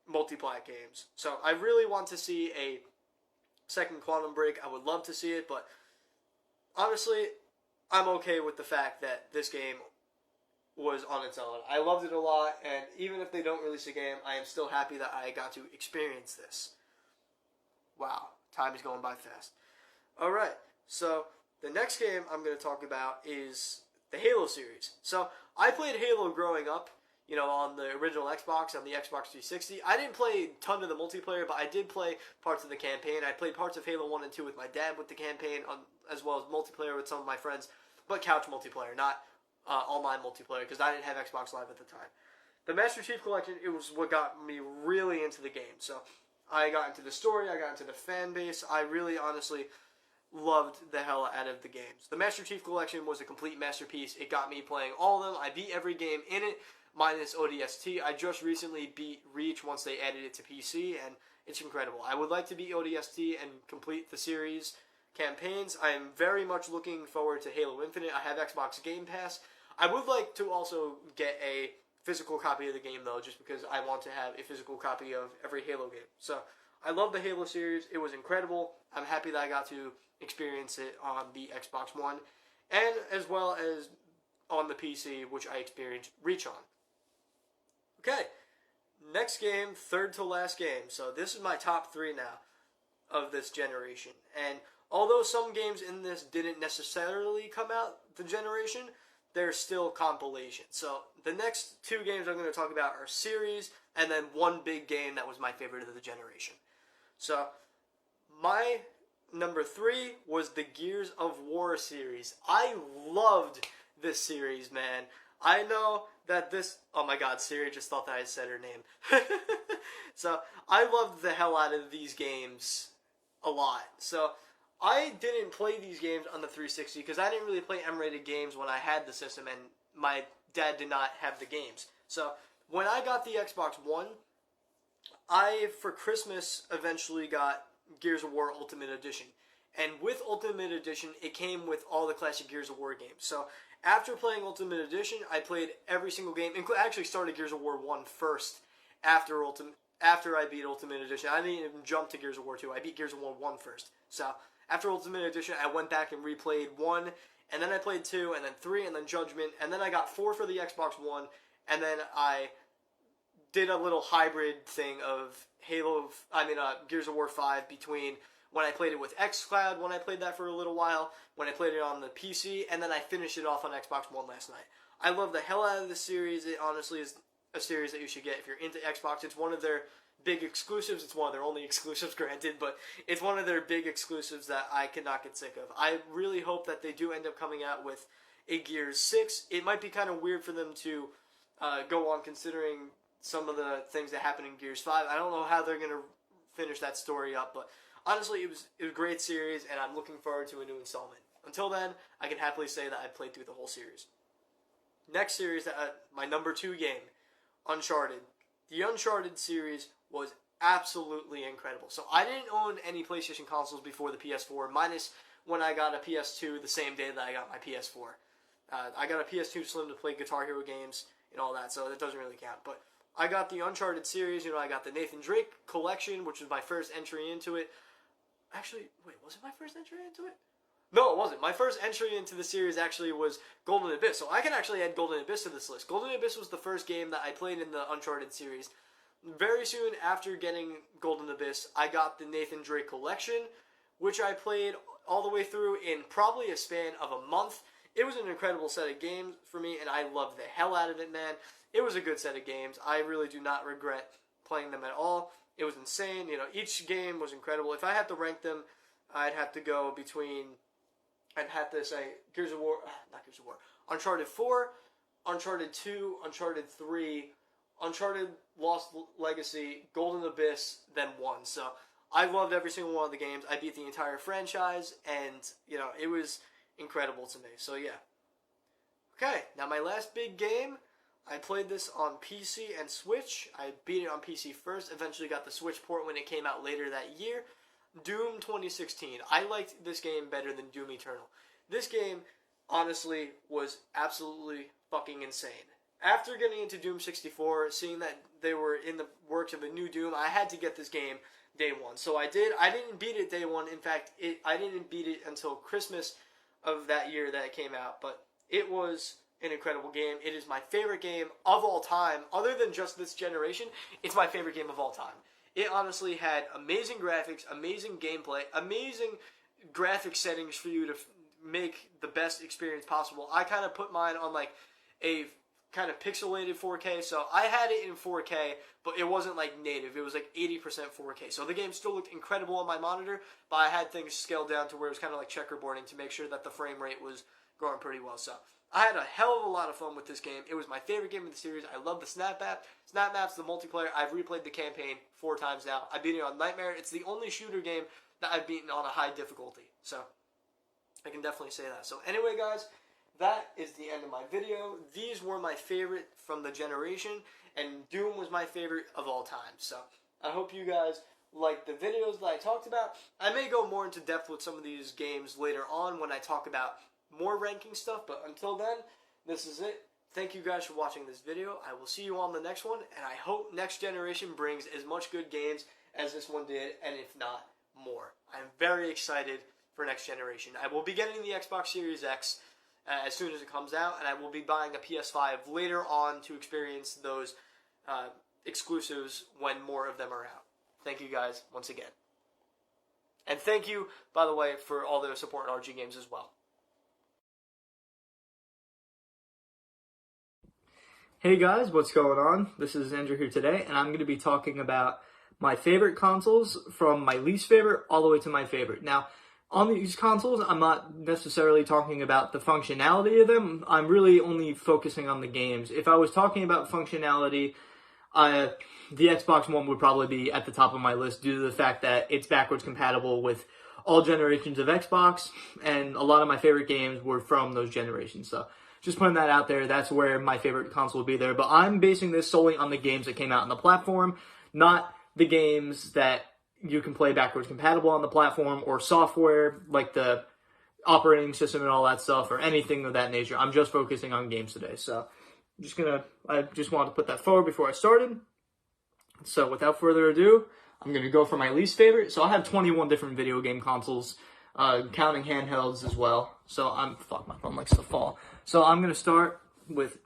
multi-plat games. So I really want to see a second Quantum Break. I would love to see it, but honestly, I'm okay with the fact that this game was on its own. I loved it a lot, and even if they don't release a game, I am still happy that I got to experience this. Wow, time is going by fast. Alright, so the next game I'm going to talk about is the Halo series. So, I played Halo growing up, on the original Xbox, on the Xbox 360. I didn't play a ton of the multiplayer, but I did play parts of the campaign. I played parts of Halo 1 and 2 with my dad with the campaign, as well as multiplayer with some of my friends, but couch multiplayer, not online multiplayer, because I didn't have Xbox Live at the time. The Master Chief Collection, it was what got me really into the game. So I got into the story, I got into the fan base. I really, honestly loved the hell out of the games. The Master Chief Collection was a complete masterpiece. It got me playing all of them. I beat every game in it, minus ODST. I just recently beat Reach once they added it to PC, and it's incredible. I would like to beat ODST and complete the series campaigns. I am very much looking forward to Halo Infinite. I have Xbox Game Pass. I would like to also get a physical copy of the game, though, just because I want to have a physical copy of every Halo game. So, I love the Halo series. It was incredible. I'm happy that I got to experience it on the Xbox One, and as well as on the PC, which I experienced Reach on. Okay, next game, third to last game. So, this is my top 3 now of this generation. And although some games in this didn't necessarily come out the generation, they're still compilations. So the next 2 games I'm going to talk about are series, and then one big game that was my favorite of the generation. So my number 3 was the Gears of War series. I loved this series, man. I know that this... Oh my god, Siri just thought that I said her name. So I loved the hell out of these games a lot. So I didn't play these games on the 360 because I didn't really play M-rated games when I had the system, and my dad did not have the games. So when I got the Xbox One, I, for Christmas, eventually got Gears of War Ultimate Edition. And with Ultimate Edition, it came with all the classic Gears of War games. So after playing Ultimate Edition, I played every single game. I actually started Gears of War 1 first after I beat Ultimate Edition. I didn't even jump to Gears of War 2. I beat Gears of War 1 first. So after Ultimate Edition, I went back and replayed 1, and then I played 2, and then 3, and then Judgment, and then I got 4 for the Xbox One, and then I did a little hybrid thing of Gears of War 5 between when I played it with xCloud, when I played that for a little while, when I played it on the PC, and then I finished it off on Xbox One last night. I love the hell out of this series. It honestly is a series that you should get if you're into Xbox. It's one of their big exclusives. It's one of their only exclusives, granted, but it's one of their big exclusives that I cannot get sick of. I really hope that they do end up coming out with a Gears 6. It might be kind of weird for them to go on, considering some of the things that happen in Gears 5. I don't know how they're going to finish that story up, but honestly, it was a great series, and I'm looking forward to a new installment. Until then, I can happily say that I played through the whole series. Next series, my number 2 game, Uncharted. The Uncharted series was absolutely incredible. So I didn't own any PlayStation consoles before the PS4, minus when I got a PS2 the same day that I got my PS4. I got a PS2 Slim to play Guitar Hero games and all that, so that doesn't really count. But I got the Uncharted series. You know, I got the Nathan Drake collection, which was my first entry into it. Actually, wait, was it my first entry into it? No, it wasn't. My first entry into the series actually was Golden Abyss, so I can actually add Golden Abyss to this list. Golden Abyss was the first game that I played in the Uncharted series. Very soon after getting Golden Abyss, I got the Nathan Drake collection, which I played all the way through in probably a span of a month. It was an incredible set of games for me, and I loved the hell out of it, man. It was a good set of games. I really do not regret playing them at all. It was insane. You know, each game was incredible. If I had to rank them, I'd have to go between... I'd have to say Uncharted 4, Uncharted 2, Uncharted 3, Uncharted Lost Legacy, Golden Abyss, then 1. So I loved every single one of the games. I beat the entire franchise, and, you know, it was incredible to me. So, yeah. Okay, now my last big game, I played this on PC and Switch. I beat it on PC first, eventually got the Switch port when it came out later that year. Doom 2016. I liked this game better than Doom Eternal. This game, honestly, was absolutely fucking insane. After getting into Doom 64, seeing that they were in the works of a new Doom, I had to get this game day one. So I did. I didn't beat it day one. In fact, I didn't beat it until Christmas of that year that it came out. But it was an incredible game. It is my favorite game of all time. Other than just this generation, it's my favorite game of all time. It honestly had amazing graphics, amazing gameplay, amazing graphic settings for you to make the best experience possible. I kind of put mine on like a kind of pixelated 4K, so I had it in 4K, but it wasn't like native. It was like 80% 4K. So the game still looked incredible on my monitor, but I had things scaled down to where it was kind of like checkerboarding to make sure that the frame rate was going pretty well. So I had a hell of a lot of fun with this game. It was my favorite game of the series. I love the snap map. Snap map's the multiplayer. I've replayed the campaign 4 times now. I beat it on Nightmare. It's the only shooter game that I've beaten on a high difficulty. So I can definitely say that. So anyway, guys, that is the end of my video. These were my favorite from the generation, and Doom was my favorite of all time. So I hope you guys liked the videos that I talked about. I may go more into depth with some of these games later on when I talk about more ranking stuff, but until then, this is it. Thank you guys for watching this video. I will see you on the next one, and I hope next generation brings as much good games as this one did, and if not, more. I'm very excited for next generation. I will be getting the Xbox Series X as soon as it comes out, and I will be buying a PS5 later on to experience those exclusives when more of them are out. Thank you guys once again. And thank you, by the way, for all the support in RG Games as well. Hey guys, what's going on? This is Andrew here today, and I'm going to be talking about my favorite consoles from my least favorite all the way to my favorite. Now, on these consoles, I'm not necessarily talking about the functionality of them. I'm really only focusing on the games. If I was talking about functionality, the Xbox One would probably be at the top of my list due to the fact that it's backwards compatible with all generations of Xbox, and a lot of my favorite games were from those generations. So just putting that out there, that's where my favorite console would be there. But I'm basing this solely on the games that came out on the platform, not the games that you can play backwards compatible on the platform or software like the operating system and all that stuff or anything of that nature. I'm just focusing on games today. So I just wanted to put that forward before I started. So without further ado, I'm going to go for my least favorite. So I have 21 different video game consoles, counting handhelds as well. So my phone likes to fall. So I'm going to start with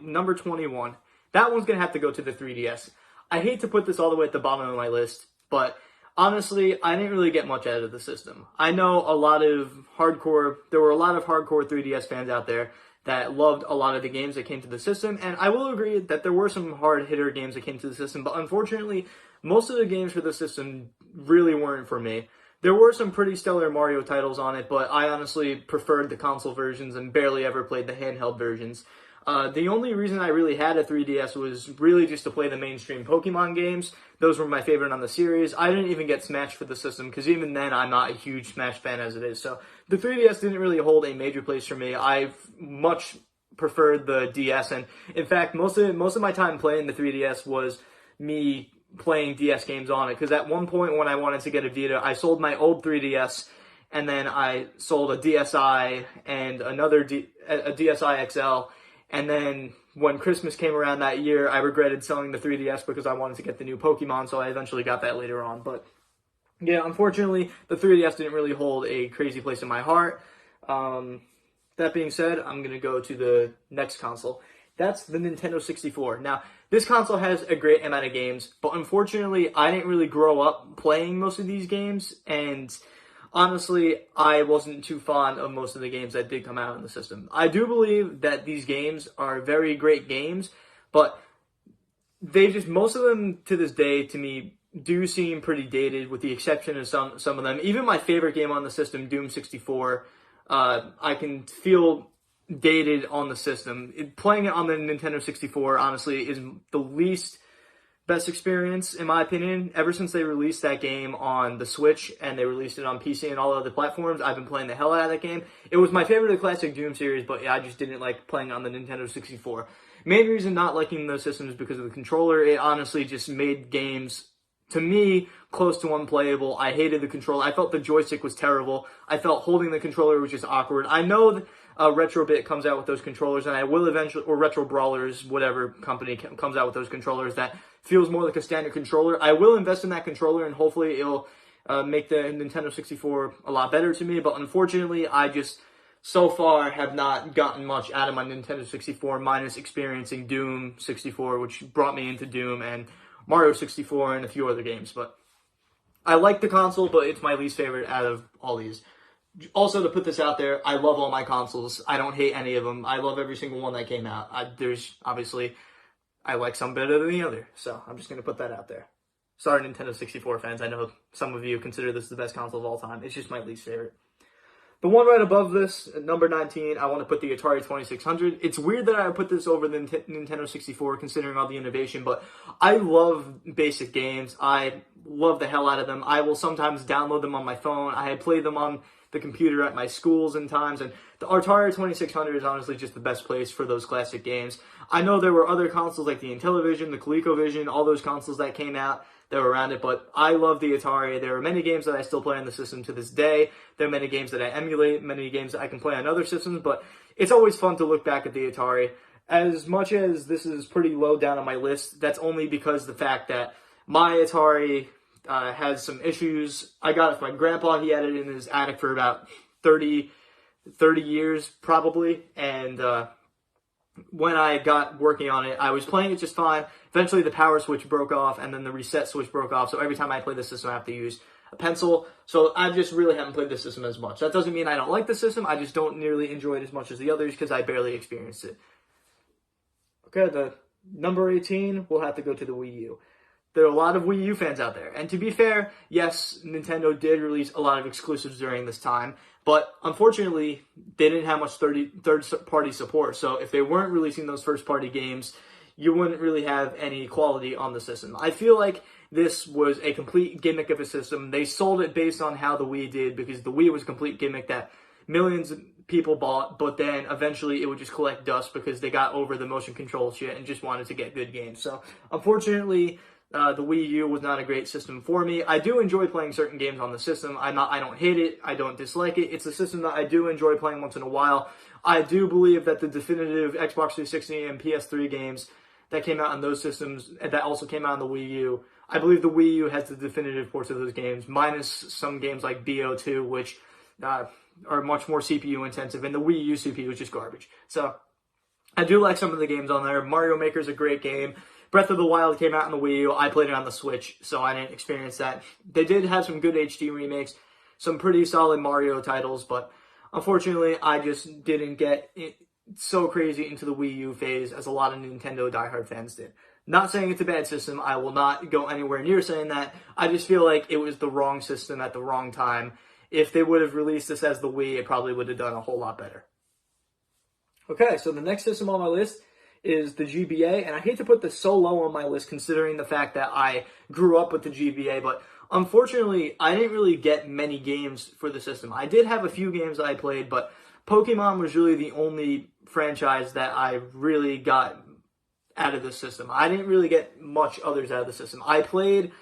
number 21. That one's going to have to go to the 3DS. I hate to put this all the way at the bottom of my list, but honestly, I didn't really get much out of the system. I know there were a lot of hardcore 3DS fans out there that loved a lot of the games that came to the system, and I will agree that there were some hard hitter games that came to the system, but unfortunately, most of the games for the system really weren't for me. There were some pretty stellar Mario titles on it, but I honestly preferred the console versions and barely ever played the handheld versions. The only reason I really had a 3DS was really just to play the mainstream Pokemon games. Those were my favorite on the series. I didn't even get Smash for the system, because even then I'm not a huge Smash fan as it is. So the 3DS didn't really hold a major place for me. I've much preferred the DS, and in fact, most of my time playing the 3DS was me playing DS games on it, because at one point when I wanted to get a Vita, I sold my old 3DS, and then I sold a DSi and a DSi XL, and then when Christmas came around that year, I regretted selling the 3DS because I wanted to get the new Pokemon, so I eventually got that later on. But yeah, unfortunately, the 3DS didn't really hold a crazy place in my heart. That being said, I'm going to go to the next console. That's the Nintendo 64. Now, this console has a great amount of games, but unfortunately, I didn't really grow up playing most of these games, and honestly, I wasn't too fond of most of the games that did come out in the system. I do believe that these games are very great games, but most of them to this day, to me, do seem pretty dated, with the exception of some of them. Even my favorite game on the system, Doom 64, I can feel dated on the system. Playing it on the Nintendo 64, honestly, is the least best experience, in my opinion. Ever since they released that game on the Switch, and they released it on PC and all other platforms, I've been playing the hell out of that game. It was my favorite of the classic Doom series, but I just didn't like playing on the Nintendo 64. Main reason not liking those systems is because of the controller. It honestly just made games, to me, close to unplayable. I hated the controller. I felt the joystick was terrible. I felt holding the controller was just awkward. I know that Retrobit comes out with those controllers, and I will eventually, or Retro Brawlers, whatever company comes out with those controllers that feels more like a standard controller. I will invest in that controller, and hopefully it'll make the Nintendo 64 a lot better to me. But unfortunately, I just so far have not gotten much out of my Nintendo 64, minus experiencing Doom 64, which brought me into Doom, and Mario 64 and a few other games. But I like the console, but it's my least favorite out of all these. Also, to put this out there, I love all my consoles. I don't hate any of them. I love every single one that came out. I like some better than the other. So I'm just going to put that out there. Sorry, Nintendo 64 fans. I know some of you consider this the best console of all time. It's just my least favorite. The one right above this, at number 19, I want to put the Atari 2600. It's weird that I put this over the Nintendo 64, considering all the innovation, but I love basic games. I love the hell out of them. I will sometimes download them on my phone. I had played them on the computer at my schools in times, and the Atari 2600 is honestly just the best place for those classic games. I know there were other consoles like the Intellivision, the ColecoVision, all those consoles that came out that were around it, but I love the Atari. There are many games that I still play on the system to this day. There are many games that I emulate, many games that I can play on other systems, but it's always fun to look back at the Atari. As much as this is pretty low down on my list, that's only because the fact that my Atari has some issues. I got it from my grandpa. He had it in his attic for about 30 years probably, and when I got working on it, I was playing it just fine. Eventually the power switch broke off, and then the reset switch broke off, so every time I play the system I have to use a pencil. So I just really haven't played the system as much. That doesn't mean I don't like the system, I just don't nearly enjoy it as much as the others because I barely experienced it. Okay, the number 18, we'll have to go to the Wii U. There are a lot of Wii U fans out there. And to be fair, yes, Nintendo did release a lot of exclusives during this time, but unfortunately, they didn't have much third-party support. So if they weren't releasing those first-party games, you wouldn't really have any quality on the system. I feel like this was a complete gimmick of a system. They sold it based on how the Wii did, because the Wii was a complete gimmick that millions of people bought, but then eventually it would just collect dust because they got over the motion control shit and just wanted to get good games. So unfortunately, the Wii U was not a great system for me. I do enjoy playing certain games on the system. I don't hate it. I don't dislike it. It's a system that I do enjoy playing once in a while. I do believe that the definitive Xbox 360 and PS3 games that came out on those systems, that also came out on the Wii U, I believe the Wii U has the definitive ports of those games, minus some games like BO2, which are much more CPU intensive, and the Wii U CPU is just garbage. So I do like some of the games on there. Mario Maker is a great game. Breath of the Wild came out on the Wii U. I played it on the Switch, so I didn't experience that. They did have some good HD remakes, some pretty solid Mario titles, but unfortunately, I just didn't get so crazy into the Wii U phase as a lot of Nintendo diehard fans did. Not saying it's a bad system. I will not go anywhere near saying that. I just feel like it was the wrong system at the wrong time. If they would have released this as the Wii, it probably would have done a whole lot better. Okay, so the next system on my list is the GBA, and I hate to put this so low on my list considering the fact that I grew up with the GBA, but unfortunately, I didn't really get many games for the system. I did have a few games that I played, but Pokemon was really the only franchise that I really got out of the system. I didn't really get much others out of the system. I played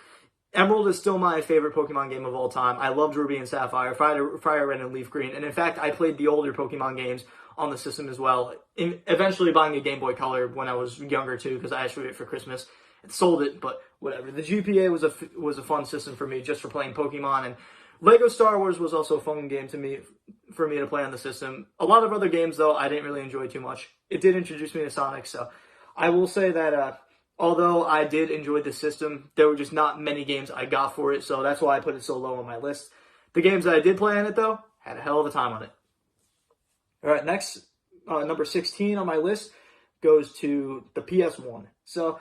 Emerald is still my favorite Pokemon game of all time. I loved Ruby and Sapphire, Fire Red and Leaf Green, and in fact, I played the older Pokemon games on the system as well. Eventually buying a Game Boy Color when I was younger too, because I asked for it for Christmas and sold it, but whatever. The GPA was a fun system for me just for playing Pokemon, and Lego Star Wars was also a fun game for me to play on the system. A lot of other games though I didn't really enjoy too much. It did introduce me to Sonic, so I will say that although I did enjoy the system, there were just not many games I got for it, so that's why I put it so low on my list. The games that I did play on it though, had a hell of a time on it. All right, next, number 16 on my list goes to the PS1. So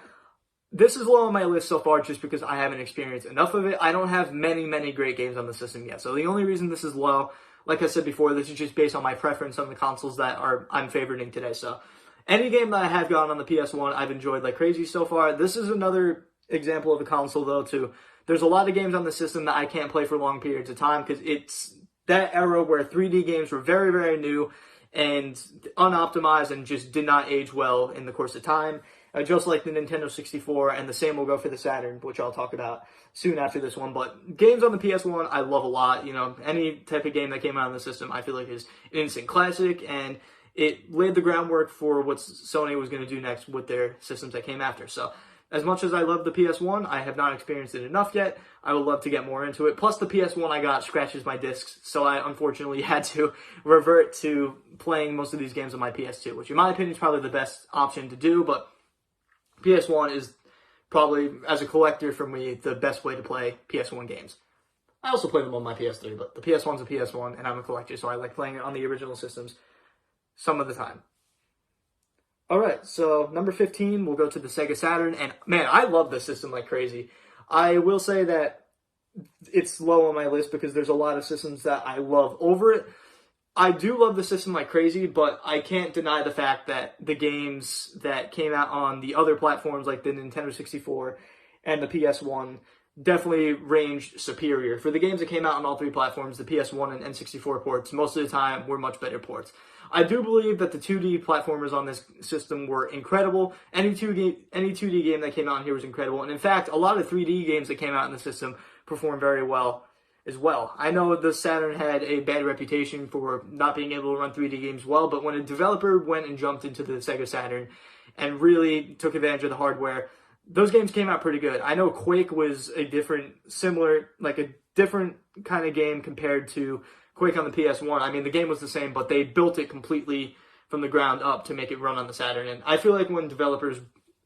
this is low on my list so far just because I haven't experienced enough of it. I don't have many great games on the system yet. So the only reason this is low, like I said before, this is just based on my preference on the consoles that I'm favoriting today. So any game that I have gotten on the PS1, I've enjoyed like crazy so far. This is another example of a console though too. There's a lot of games on the system that I can't play for long periods of time because it's that era where 3D games were very new and unoptimized and just did not age well in the course of time. Just like the Nintendo 64, and the same will go for the Saturn, which I'll talk about soon after this one. But games on the PS1, I love a lot. You know, any type of game that came out on the system, I feel like is an instant classic, and it laid the groundwork for what Sony was going to do next with their systems that came after. So, as much as I love the PS1, I have not experienced it enough yet. I would love to get more into it. Plus, the PS1 I got scratches my discs, so I unfortunately had to revert to playing most of these games on my PS2, which in my opinion is probably the best option to do, but PS1 is probably, as a collector for me, the best way to play PS1 games. I also play them on my PS3, but the PS1's a PS1, and I'm a collector, so I like playing it on the original systems some of the time. Alright, so number 15, we'll go to the Sega Saturn, and man, I love this system like crazy. I will say that it's low on my list because there's a lot of systems that I love over it. I do love the system like crazy, but I can't deny the fact that the games that came out on the other platforms like the Nintendo 64 and the PS1 definitely ranged superior. For the games that came out on all three platforms, the PS1 and N64 ports, most of the time were much better ports. I do believe that the 2D platformers on this system were incredible. Any 2D game that came out on here was incredible. And in fact, a lot of 3D games that came out in the system performed very well as well. I know the Saturn had a bad reputation for not being able to run 3D games well, but when a developer went and jumped into the Sega Saturn and really took advantage of the hardware, those games came out pretty good. I know Quake was a different kind of game compared to Quake on the PS1. I mean, the game was the same, but they built it completely from the ground up to make it run on the Saturn. And I feel like when developers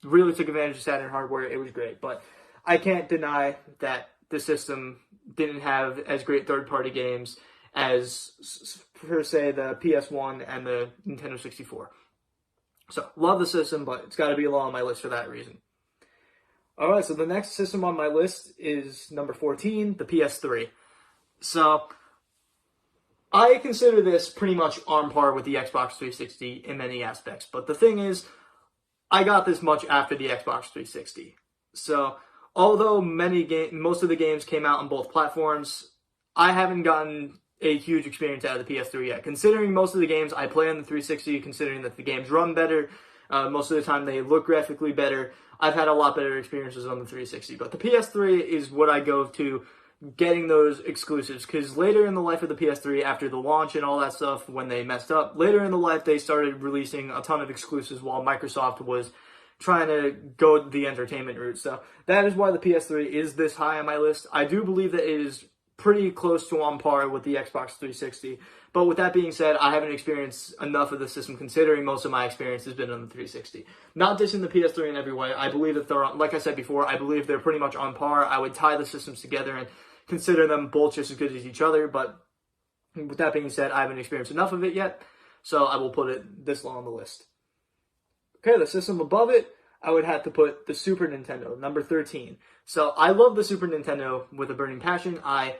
really took advantage of Saturn hardware, it was great. But I can't deny that the system didn't have as great third-party games as, per se, the PS1 and the Nintendo 64. So, love the system, but it's got to be low on my list for that reason. Alright, so the next system on my list is number 14, the PS3. So, I consider this pretty much on par with the Xbox 360 in many aspects. But the thing is, I got this much after the Xbox 360. So, although most of the games came out on both platforms, I haven't gotten a huge experience out of the PS3 yet. Considering most of the games I play on the 360, considering that the games run better, most of the time they look graphically better, I've had a lot better experiences on the 360. But the PS3 is what I go to getting those exclusives, because later in the life of the PS3, after the launch and all that stuff, when they messed up, later in the life they started releasing a ton of exclusives while Microsoft was trying to go the entertainment route. So that is why the PS3 is this high on my list. I do believe that it is pretty close to on par with the Xbox 360. But with that being said, I haven't experienced enough of the system, considering most of my experience has been on the 360. Not dissing the PS3 in every way. I believe that they're, like I said before, I believe they're pretty much on par. I would tie the systems together and consider them both just as good as each other. But with that being said, I haven't experienced enough of it yet, so I will put it this low on the list. Okay, the system above it, I would have to put the Super Nintendo, number 13. So I love the Super Nintendo with a burning passion. I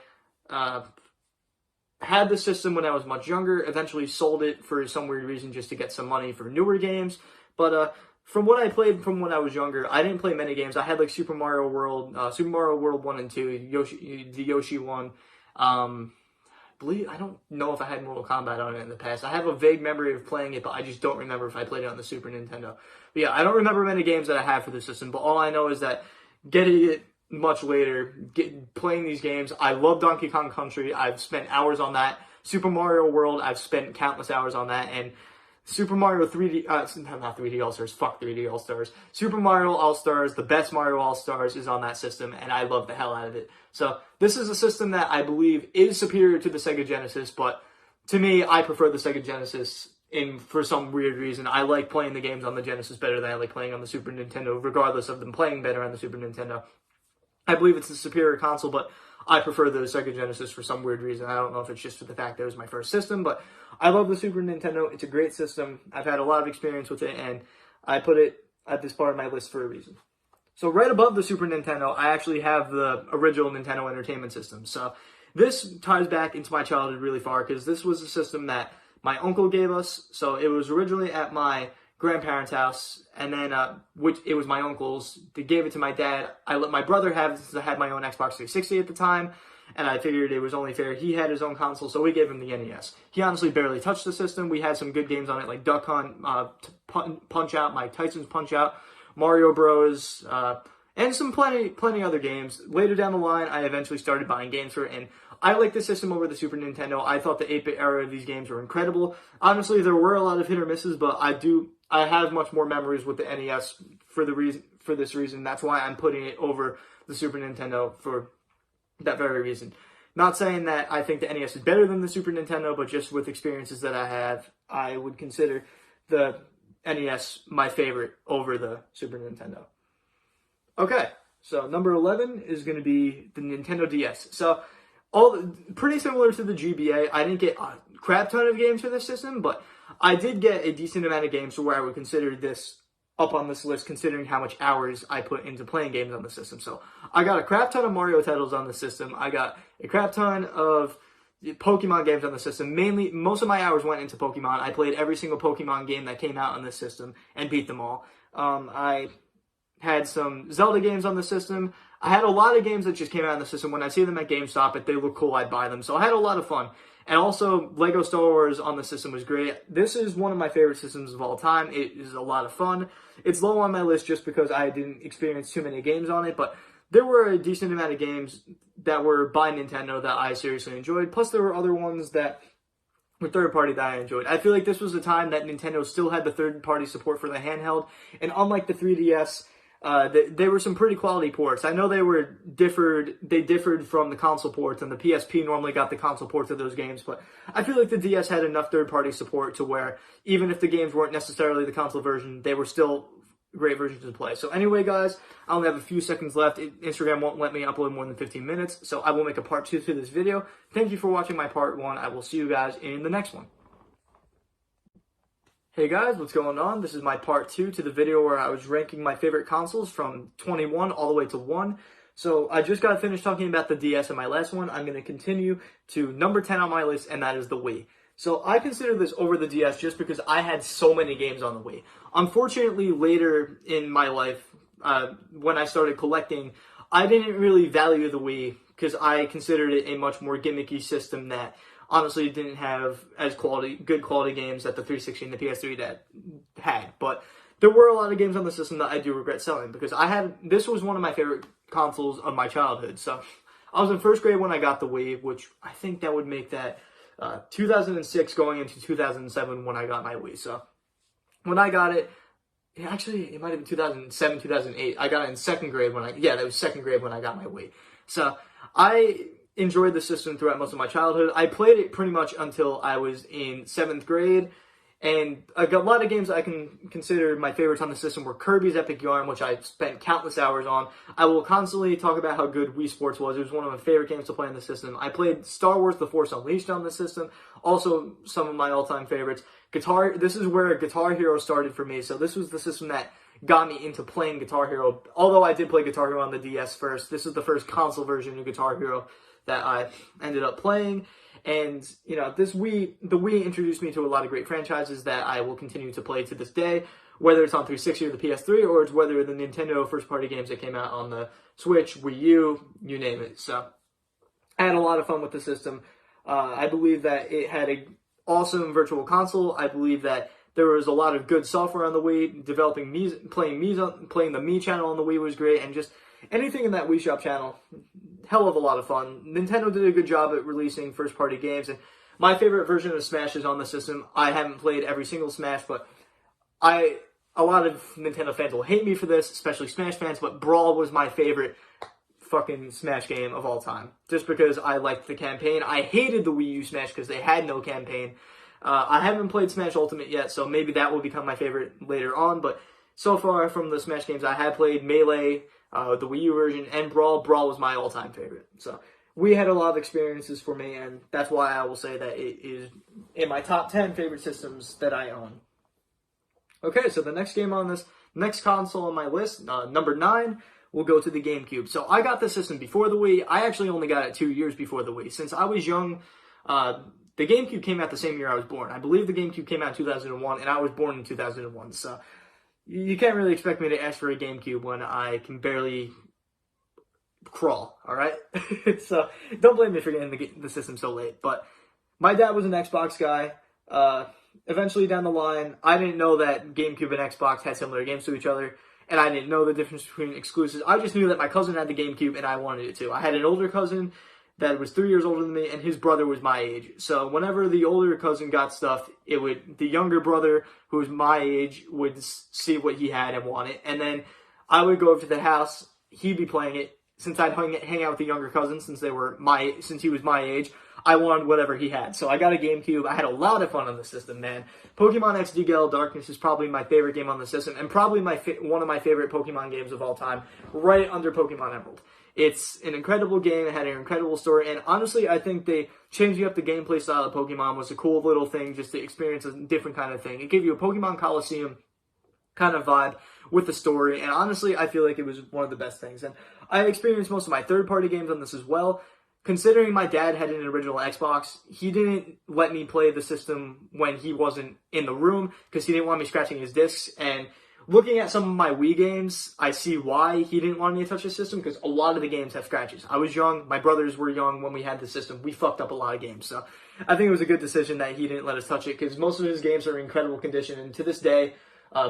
had the system when I was much younger, eventually sold it for some weird reason just to get some money for newer games. But from what I played from when I was younger, I didn't play many games. I had like Super Mario World 1 and 2, the Yoshi one. I don't know if I had Mortal Kombat on it in the past. I have a vague memory of playing it, but I just don't remember if I played it on the Super Nintendo. But yeah, I don't remember many games that I have for the system, but all I know is that getting it much later, playing these games, I love Donkey Kong Country. I've spent hours on that. Super Mario World, I've spent countless hours on that, and Super Mario 3D, not 3D All-Stars, fuck 3D All-Stars. Super Mario All-Stars, the best Mario All-Stars is on that system, and I love the hell out of it. So this is a system that I believe is superior to the Sega Genesis, but to me, I prefer the Sega Genesis for some weird reason. I like playing the games on the Genesis better than I like playing on the Super Nintendo, regardless of them playing better on the Super Nintendo. I believe it's the superior console, but I prefer the Sega Genesis for some weird reason. I don't know if it's just for the fact that it was my first system, but I love the Super Nintendo. It's a great system. I've had a lot of experience with it, and I put it at this part of my list for a reason. So right above the Super Nintendo, I actually have the original Nintendo Entertainment System. So this ties back into my childhood really far, because this was a system that my uncle gave us. So it was originally at my grandparents' house, and then it was my uncle's. They gave it to my dad. I let my brother have it since I had my own Xbox 360 at the time, and I figured it was only fair. He had his own console, so we gave him the NES. He honestly barely touched the system. We had some good games on it, like Duck Hunt, Punch Out, Mike Tyson's Punch Out, Mario Bros, and some plenty other games. Later down the line, I eventually started buying games for it, and I like the system over the Super Nintendo. I thought the 8-bit era of these games were incredible. Honestly, there were a lot of hit or misses, but I have much more memories with the NES for this reason. That's why I'm putting it over the Super Nintendo for that very reason. Not saying that I think the NES is better than the Super Nintendo, but just with experiences that I have, I would consider the NES my favorite over the Super Nintendo. Okay, so number 11 is going to be the Nintendo DS. So pretty similar to the GBA. I didn't get a crap ton of games for this system, but I did get a decent amount of games to where I would consider this up on this list, considering how much hours I put into playing games on the system. So I got a crap ton of Mario titles on the system. I got a crap ton of Pokemon games on the system. Mainly, most of my hours went into Pokemon. I played every single Pokemon game that came out on this system and beat them all. I had some Zelda games on the system. I had a lot of games that just came out on the system. When I see them at GameStop, if they look cool, I'd buy them. So I had a lot of fun. And also, Lego Star Wars on the system was great. This is one of my favorite systems of all time. It is a lot of fun. It's low on my list just because I didn't experience too many games on it, but there were a decent amount of games that were by Nintendo that I seriously enjoyed. Plus, there were other ones that were third-party that I enjoyed. I feel like this was a time that Nintendo still had the third-party support for the handheld, and unlike the 3DS, there were some pretty quality ports. I know they differed from the console ports, and the PSP normally got the console ports of those games, but I feel like the DS had enough third-party support to where even if the games weren't necessarily the console version, they were still great versions to play. So anyway, guys, I only have a few seconds left. Instagram won't let me upload more than 15 minutes, so I will make a part 2 to this video. Thank you for watching my part 1. I will see you guys in the next one. Hey guys, what's going on? This is my part 2 to the video where I was ranking my favorite consoles from 21 all the way to 1. So I just got finished talking about the DS in my last one. I'm going to continue to number 10 on my list, and that is the Wii. So I consider this over the DS just because I had so many games on the Wii. Unfortunately, later in my life, when I started collecting, I didn't really value the Wii because I considered it a much more gimmicky system that honestly didn't have as good quality games that the 360 and the PS3 had. But there were a lot of games on the system that I do regret selling because this was one of my favorite consoles of my childhood. So I was in first grade when I got the Wii, which I think that would make that 2006 going into 2007 when I got my Wii. So when I got it, actually it might have been 2007, 2008. I got it in second grade that was second grade when I got my Wii. So I enjoyed the system throughout most of my childhood. I played it pretty much until I was in 7th grade. And a lot of games I can consider my favorites on the system were Kirby's Epic Yarn, which I spent countless hours on. I will constantly talk about how good Wii Sports was. It was one of my favorite games to play on the system. I played Star Wars The Force Unleashed on the system. Also, some of my all-time favorites. This is where Guitar Hero started for me. So this was the system that got me into playing Guitar Hero. Although I did play Guitar Hero on the DS first, this is the first console version of Guitar Hero that I ended up playing. And, you know, the Wii introduced me to a lot of great franchises that I will continue to play to this day, whether it's on 360 or the PS3, or it's whether the Nintendo first-party games that came out on the Switch, Wii U, you name it. So I had a lot of fun with the system. I believe that it had an awesome virtual console. I believe that there was a lot of good software on the Wii. Playing the Mii channel on the Wii was great, and just anything in that Wii Shop channel, hell of a lot of fun. Nintendo did a good job at releasing first-party games, and My favorite version of Smash is on the system. I haven't played every single Smash, but a lot of Nintendo fans will hate me for this, especially Smash fans, but Brawl was my favorite fucking Smash game of all time. Just because I liked the campaign. I hated the Wii U Smash because they had no campaign. I haven't played Smash Ultimate yet, so maybe that will become my favorite later on, but so far from the Smash games, I have played Melee, the Wii U version, and Brawl. Brawl was my all-time favorite. So we had a lot of experiences for me, and that's why I will say that it is in my top 10 favorite systems that I own. Okay, so the next game on this, next console on my list, number 9, will go to the GameCube. So I got the system before the Wii. I actually only got it 2 years before the Wii. Since I was young, the GameCube came out the same year I was born. I believe the GameCube came out in 2001, and I was born in 2001. So you can't really expect me to ask for a GameCube when I can barely crawl, all right? So don't blame me for getting the system so late. But my dad was an Xbox guy. Eventually down the line, I didn't know that GameCube and Xbox had similar games to each other, and I didn't know the difference between exclusives. I just knew that my cousin had the GameCube, and I wanted it too. I had an older cousin that was 3 years older than me, and his brother was my age. So whenever the older cousin got stuff, the younger brother, who was my age, would see what he had and want it. And then I would go over to the house, he'd be playing it. Since I'd hang out with the younger cousins, since he was my age, I wanted whatever he had. So I got a GameCube. I had a lot of fun on the system, man. Pokemon XD Gale Darkness is probably my favorite game on the system, and probably one of my favorite Pokemon games of all time, right under Pokemon Emerald. It's an incredible game. It had an incredible story. And honestly, I think they changing up the gameplay style of Pokemon was a cool little thing just to experience a different kind of thing. It gave you a Pokemon Coliseum kind of vibe with the story. And honestly, I feel like it was one of the best things. And I experienced most of my third-party games on this as well. Considering my dad had an original Xbox, he didn't let me play the system when he wasn't in the room because he didn't want me scratching his discs. And looking at some of my Wii games, I see why he didn't want me to touch the system, because a lot of the games have scratches. I was young, my brothers were young when we had the system. We fucked up a lot of games, so I think it was a good decision that he didn't let us touch it, because most of his games are in incredible condition, and to this day,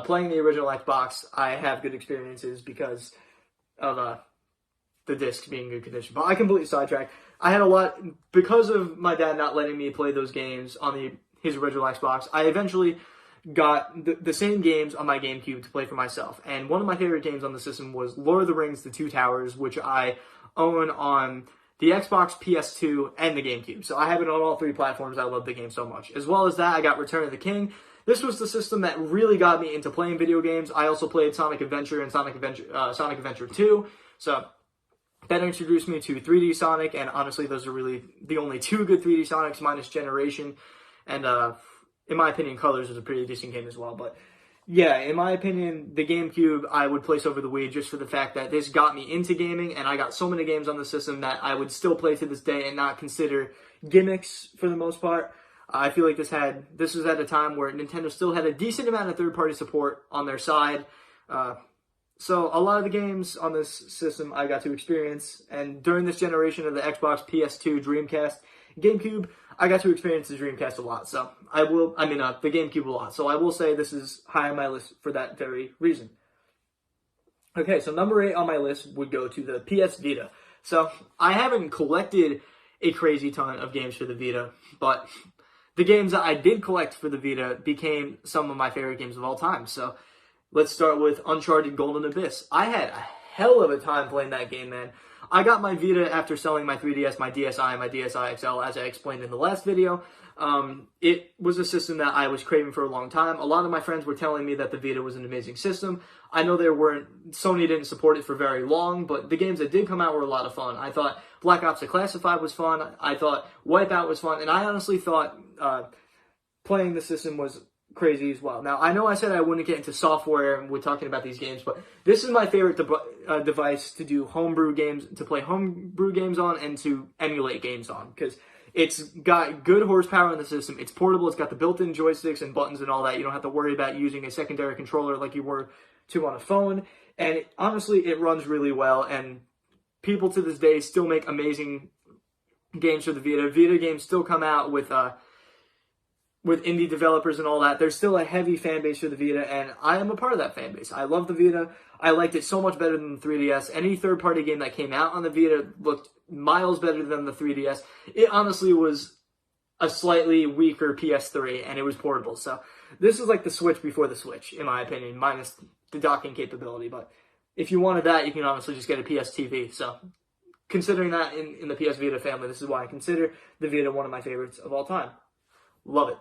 playing the original Xbox, I have good experiences because of the discs being in good condition. But I completely sidetracked. I had a lot, because of my dad not letting me play those games on his original Xbox, I eventually got the same games on my GameCube to play for myself. And one of my favorite games on the system was Lord of the Rings, The Two Towers, which I own on the Xbox, PS2, and the GameCube. So I have it on all 3 platforms. I love the game so much. As well as that, I got Return of the King. This was the system that really got me into playing video games. I also played Sonic Adventure and Sonic Adventure 2. So that introduced me to 3D Sonic, and honestly, those are really the only 2 good 3D Sonics, minus Generation. And in my opinion, Colors was a pretty decent game as well. But yeah, in my opinion, the GameCube I would place over the Wii just for the fact that this got me into gaming, and I got so many games on the system that I would still play to this day and not consider gimmicks for the most part. I feel like this was at a time where Nintendo still had a decent amount of third-party support on their side. So a lot of the games on this system I got to experience, and during this generation of the Xbox, PS2, Dreamcast, GameCube, I got to experience the Dreamcast a lot. So the GameCube a lot. So I will say this is high on my list for that very reason. Okay, so number 8 on my list would go to the PS Vita. So I haven't collected a crazy ton of games for the Vita, but the games that I did collect for the Vita became some of my favorite games of all time. So let's start with Uncharted Golden Abyss. I had a hell of a time playing that game, man. I got my Vita after selling my 3DS, my DSi, and my DSi XL, as I explained in the last video. It was a system that I was craving for a long time. A lot of my friends were telling me that the Vita was an amazing system. I know Sony didn't support it for very long, but the games that did come out were a lot of fun. I thought Black Ops Declassified was fun. I thought Wipeout was fun, and I honestly thought playing the system was crazy as well. Now, I know I said I wouldn't get into software when talking about these games, but this is my favorite device to do homebrew games, to play homebrew games on, and to emulate games on, because it's got good horsepower in the system. It's portable. It's got the built-in joysticks and buttons and all that. You don't have to worry about using a secondary controller like you were to on a phone. And honestly, it runs really well. And people to this day still make amazing games for the Vita. Vita games still come out with indie developers and all that. There's still a heavy fan base for the Vita, and I am a part of that fan base. I love the Vita. I liked it so much better than the 3DS. Any third-party game that came out on the Vita looked miles better than the 3DS. It honestly was a slightly weaker PS3, and it was portable. So this is like the Switch before the Switch, in my opinion, minus the docking capability. But if you wanted that, you can honestly just get a PS TV. So considering that in the PS Vita family, this is why I consider the Vita one of my favorites of all time. Love it.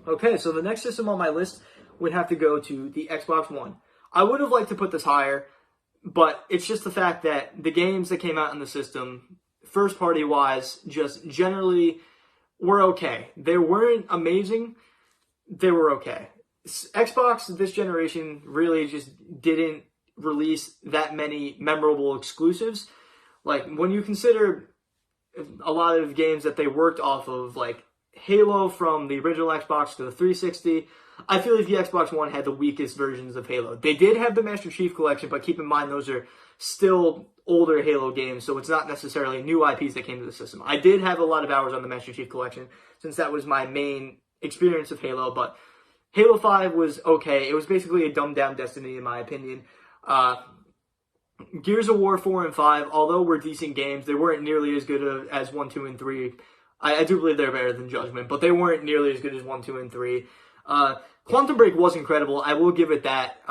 Okay, so the next system on my list would have to go to the Xbox One. I would have liked to put this higher, but it's just the fact that the games that came out in the system, first party wise, just generally were okay. They weren't amazing, they were okay. Xbox this generation really just didn't release that many memorable exclusives. Like, when you consider a lot of games that they worked off of, like Halo from the original Xbox to the 360, I feel like the Xbox One had the weakest versions of Halo. They did have the Master Chief Collection, but keep in mind those are still older Halo games, so it's not necessarily new IPs that came to the system. I did have a lot of hours on the Master Chief Collection, since that was my main experience of Halo, but Halo 5 was okay. It was basically a dumbed-down Destiny, in my opinion. Gears of War 4 and 5, although were decent games, they weren't nearly as good as 1, 2, and 3. I do believe they're better than Judgment, but they weren't nearly as good as 1, 2, and 3. Quantum Break was incredible, I will give it that.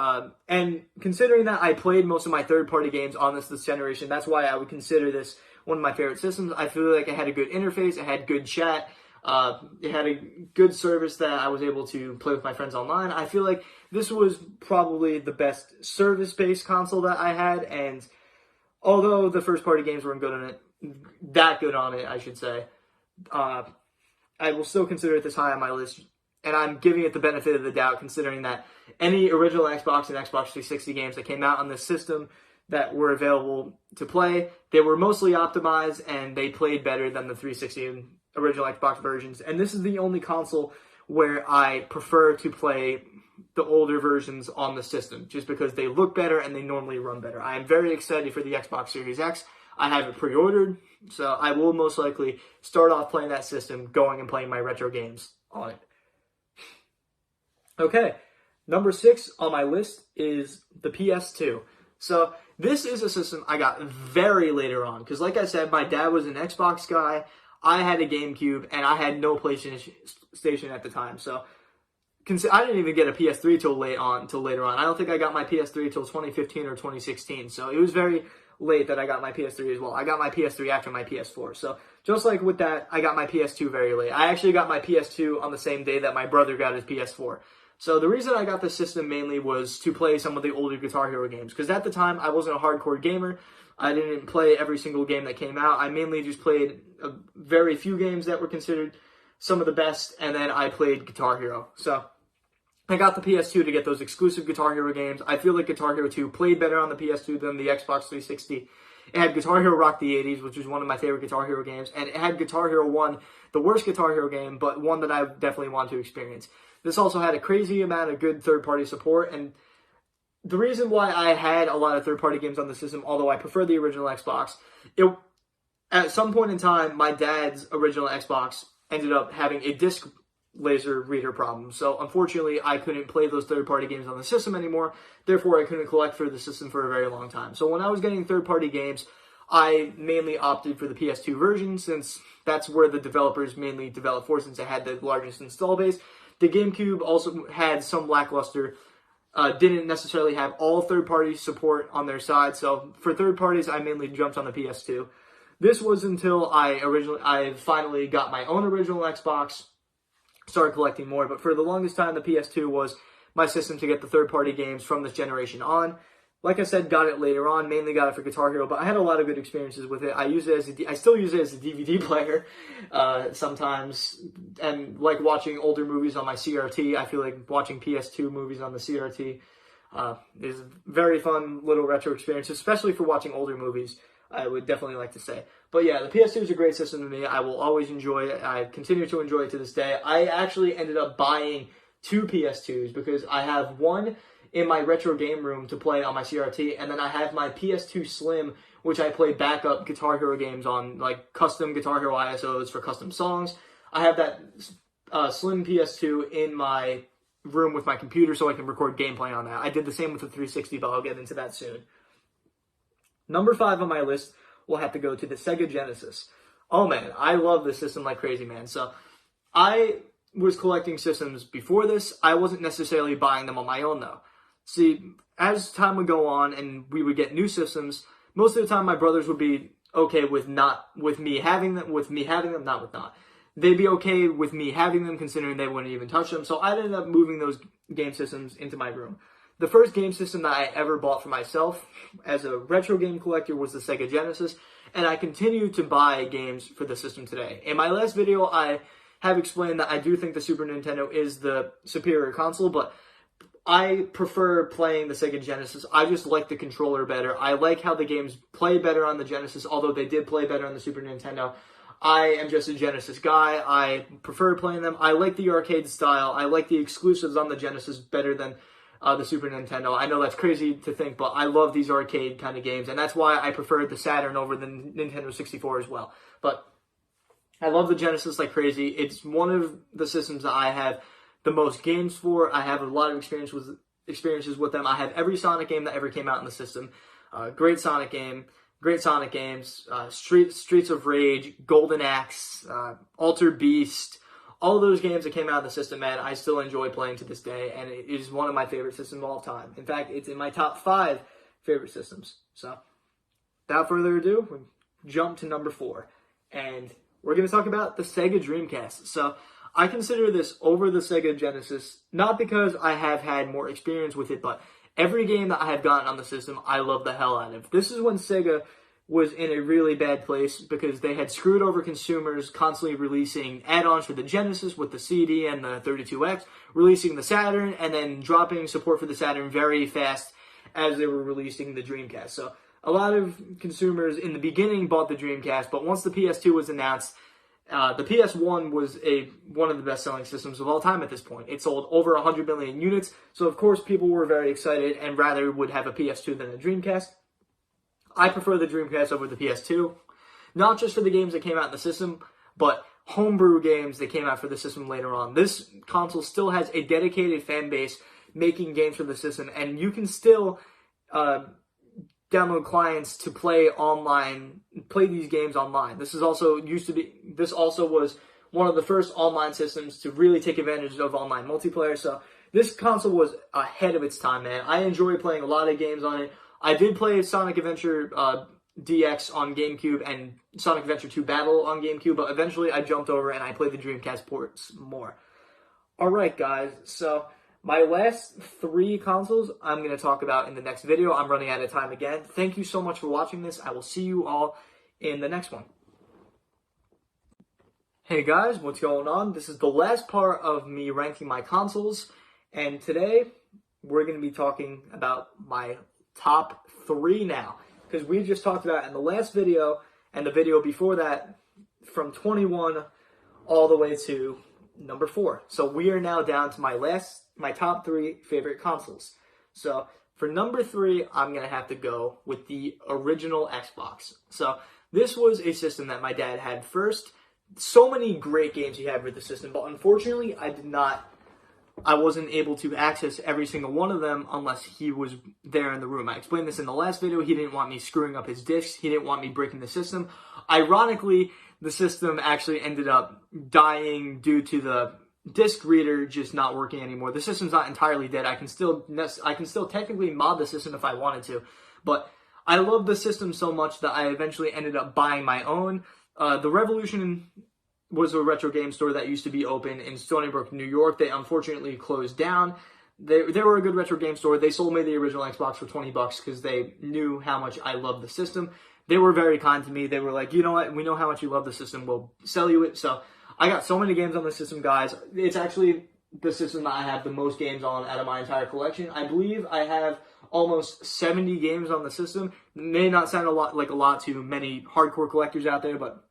And considering that I played most of my third-party games on this generation, that's why I would consider this one of my favorite systems. I feel like it had a good interface, it had good chat, it had a good service that I was able to play with my friends online. I feel like this was probably the best service-based console that I had, and although the first-party games weren't good on it, that good on it, I should say, I will still consider it this high on my list, and I'm giving it the benefit of the doubt, considering that any original Xbox and Xbox 360 games that came out on this system that were available to play, they were mostly optimized, and they played better than the 360 and original Xbox versions. And this is the only console where I prefer to play the older versions on the system, just because they look better and they normally run better. I am very excited for the Xbox Series X. I have it pre-ordered, so I will most likely start off playing that system, going and playing my retro games on it. Okay, number 6 on my list is the PS2. So this is a system I got very later on, because like I said, my dad was an Xbox guy, I had a GameCube, and I had no PlayStation at the time. So I didn't even get a PS3 till later on. I don't think I got my PS3 till 2015 or 2016. So it was very late that I got my PS3 as well. I got my PS3 after my PS4. So just like with that, I got my PS2 very late. I actually got my PS2 on the same day that my brother got his PS4. So the reason I got this system mainly was to play some of the older Guitar Hero games, because at the time I wasn't a hardcore gamer. I didn't play every single game that came out. I mainly just played a very few games that were considered some of the best, and then I played Guitar Hero. So I got the PS2 to get those exclusive Guitar Hero games. I feel like Guitar Hero 2 played better on the PS2 than the Xbox 360. It had Guitar Hero Rock the 80s, which was one of my favorite Guitar Hero games, and it had Guitar Hero 1, the worst Guitar Hero game, but one that I definitely want to experience. This also had a crazy amount of good third-party support, and the reason why I had a lot of third-party games on the system, although I prefer the original Xbox, at some point in time, my dad's original Xbox ended up having a disc laser reader problem. So unfortunately, I couldn't play those third-party games on the system anymore. Therefore, I couldn't collect for the system for a very long time. So when I was getting third-party games, I mainly opted for the PS2 version, since that's where the developers mainly developed for, since it had the largest install base. The GameCube also had some lackluster, didn't necessarily have all third-party support on their side. So for third parties, I mainly jumped on the PS2. This was until I finally got my own original Xbox, started collecting more. But for the longest time, the PS2 was my system to get the third-party games from this generation on. Like I said, got it later on, mainly got it for Guitar Hero, but I had a lot of good experiences with it. I still use it as a DVD player sometimes, and like watching older movies on my CRT. I feel like watching PS2 movies on the CRT is a very fun little retro experience, especially for watching older movies, I would definitely like to say. But yeah, the PS2 is a great system to me. I will always enjoy it. I continue to enjoy it to this day. I actually ended up buying 2 PS2s, because I have one in my retro game room to play on my CRT, and then I have my PS2 Slim, which I play backup Guitar Hero games on, like custom Guitar Hero ISOs for custom songs. I have that Slim PS2 in my room with my computer so I can record gameplay on that. I did the same with the 360, but I'll get into that soon. Number 5 on my list will have to go to the Sega Genesis. Oh man, I love this system like crazy, man. So I was collecting systems before this. I wasn't necessarily buying them on my own though. See, as time would go on and we would get new systems, most of the time my brothers would be okay with me having them, not with not. They'd be okay with me having them, considering they wouldn't even touch them. So I ended up moving those game systems into my room. The first game system that I ever bought for myself as a retro game collector was the Sega Genesis, and I continue to buy games for the system today. In my last video, I have explained that I do think the Super Nintendo is the superior console, but I prefer playing the Sega Genesis. I just like the controller better. I like how the games play better on the Genesis, although they did play better on the Super Nintendo. I am just a Genesis guy. I prefer playing them. I like the arcade style. I like the exclusives on the Genesis better than the Super Nintendo. I know that's crazy to think, but I love these arcade kind of games, and that's why I prefer the Saturn over the Nintendo 64 as well. But I love the Genesis like crazy. It's one of the systems that I have the most games for. I have a lot of experiences with them. I have every Sonic game that ever came out in the system. Great Sonic games, Streets of Rage, Golden Axe, Altered Beast, all those games that came out in the system, man, I still enjoy playing to this day, and it is one of my favorite systems of all time. In fact, it's in my top 5 favorite systems. So, without further ado, we jump to number 4, and we're going to talk about the Sega Dreamcast. So, I consider this over the Sega Genesis, not because I have had more experience with it, but every game that I have gotten on the system, I love the hell out of. This is when Sega was in a really bad place because they had screwed over consumers, constantly releasing add-ons for the Genesis with the CD and the 32X, releasing the Saturn, and then dropping support for the Saturn very fast as they were releasing the Dreamcast. So a lot of consumers in the beginning bought the Dreamcast, but once the PS2 was announced, the PS1 was one of the best-selling systems of all time at this point. It sold over 100 million units, so of course people were very excited and rather would have a PS2 than a Dreamcast. I prefer the Dreamcast over the PS2, not just for the games that came out in the system, but homebrew games that came out for the system later on. This console still has a dedicated fan base making games for the system, and you can still download clients to play these games online. This also was one of the first online systems to really take advantage of online multiplayer. So this console was ahead of its time, man. I enjoy playing a lot of games on it. I did play Sonic Adventure DX on GameCube and Sonic Adventure 2 Battle on GameCube, but eventually I jumped over and I played the Dreamcast ports more. Alright guys, so my last 3 consoles I'm going to talk about in the next video. I'm running out of time again. Thank you so much for watching this. I will see you all in the next one. Hey guys, what's going on? This is the last part of me ranking my consoles, and today we're going to be talking about my top 3 now, because we just talked about in the last video and the video before that from 21 all the way to number 4. So we are now down to my top 3 favorite consoles. So for number 3, I'm going to have to go with the original Xbox. So this was a system that my dad had first. So many great games he had with the system, but unfortunately I wasn't able to access every single one of them unless he was there in the room. I explained this in the last video. He didn't want me screwing up his discs. He didn't want me breaking the system. Ironically, the system actually ended up dying due to the disc reader just not working anymore. The system's not entirely dead. I can still technically mod the system if I wanted to, but I love the system so much that I eventually ended up buying my own. The Revolution was a retro game store that used to be open in Stony Brook, New York. They unfortunately closed down. They were a good retro game store. They sold me the original Xbox for $20 because they knew how much I loved the system. They were very kind to me. They were like, you know what? We know how much you love the system. We'll sell you it. So I got so many games on the system, guys. It's actually the system that I have the most games on out of my entire collection. I believe I have almost 70 games on the system. It may not sound like a lot to many hardcore collectors out there, but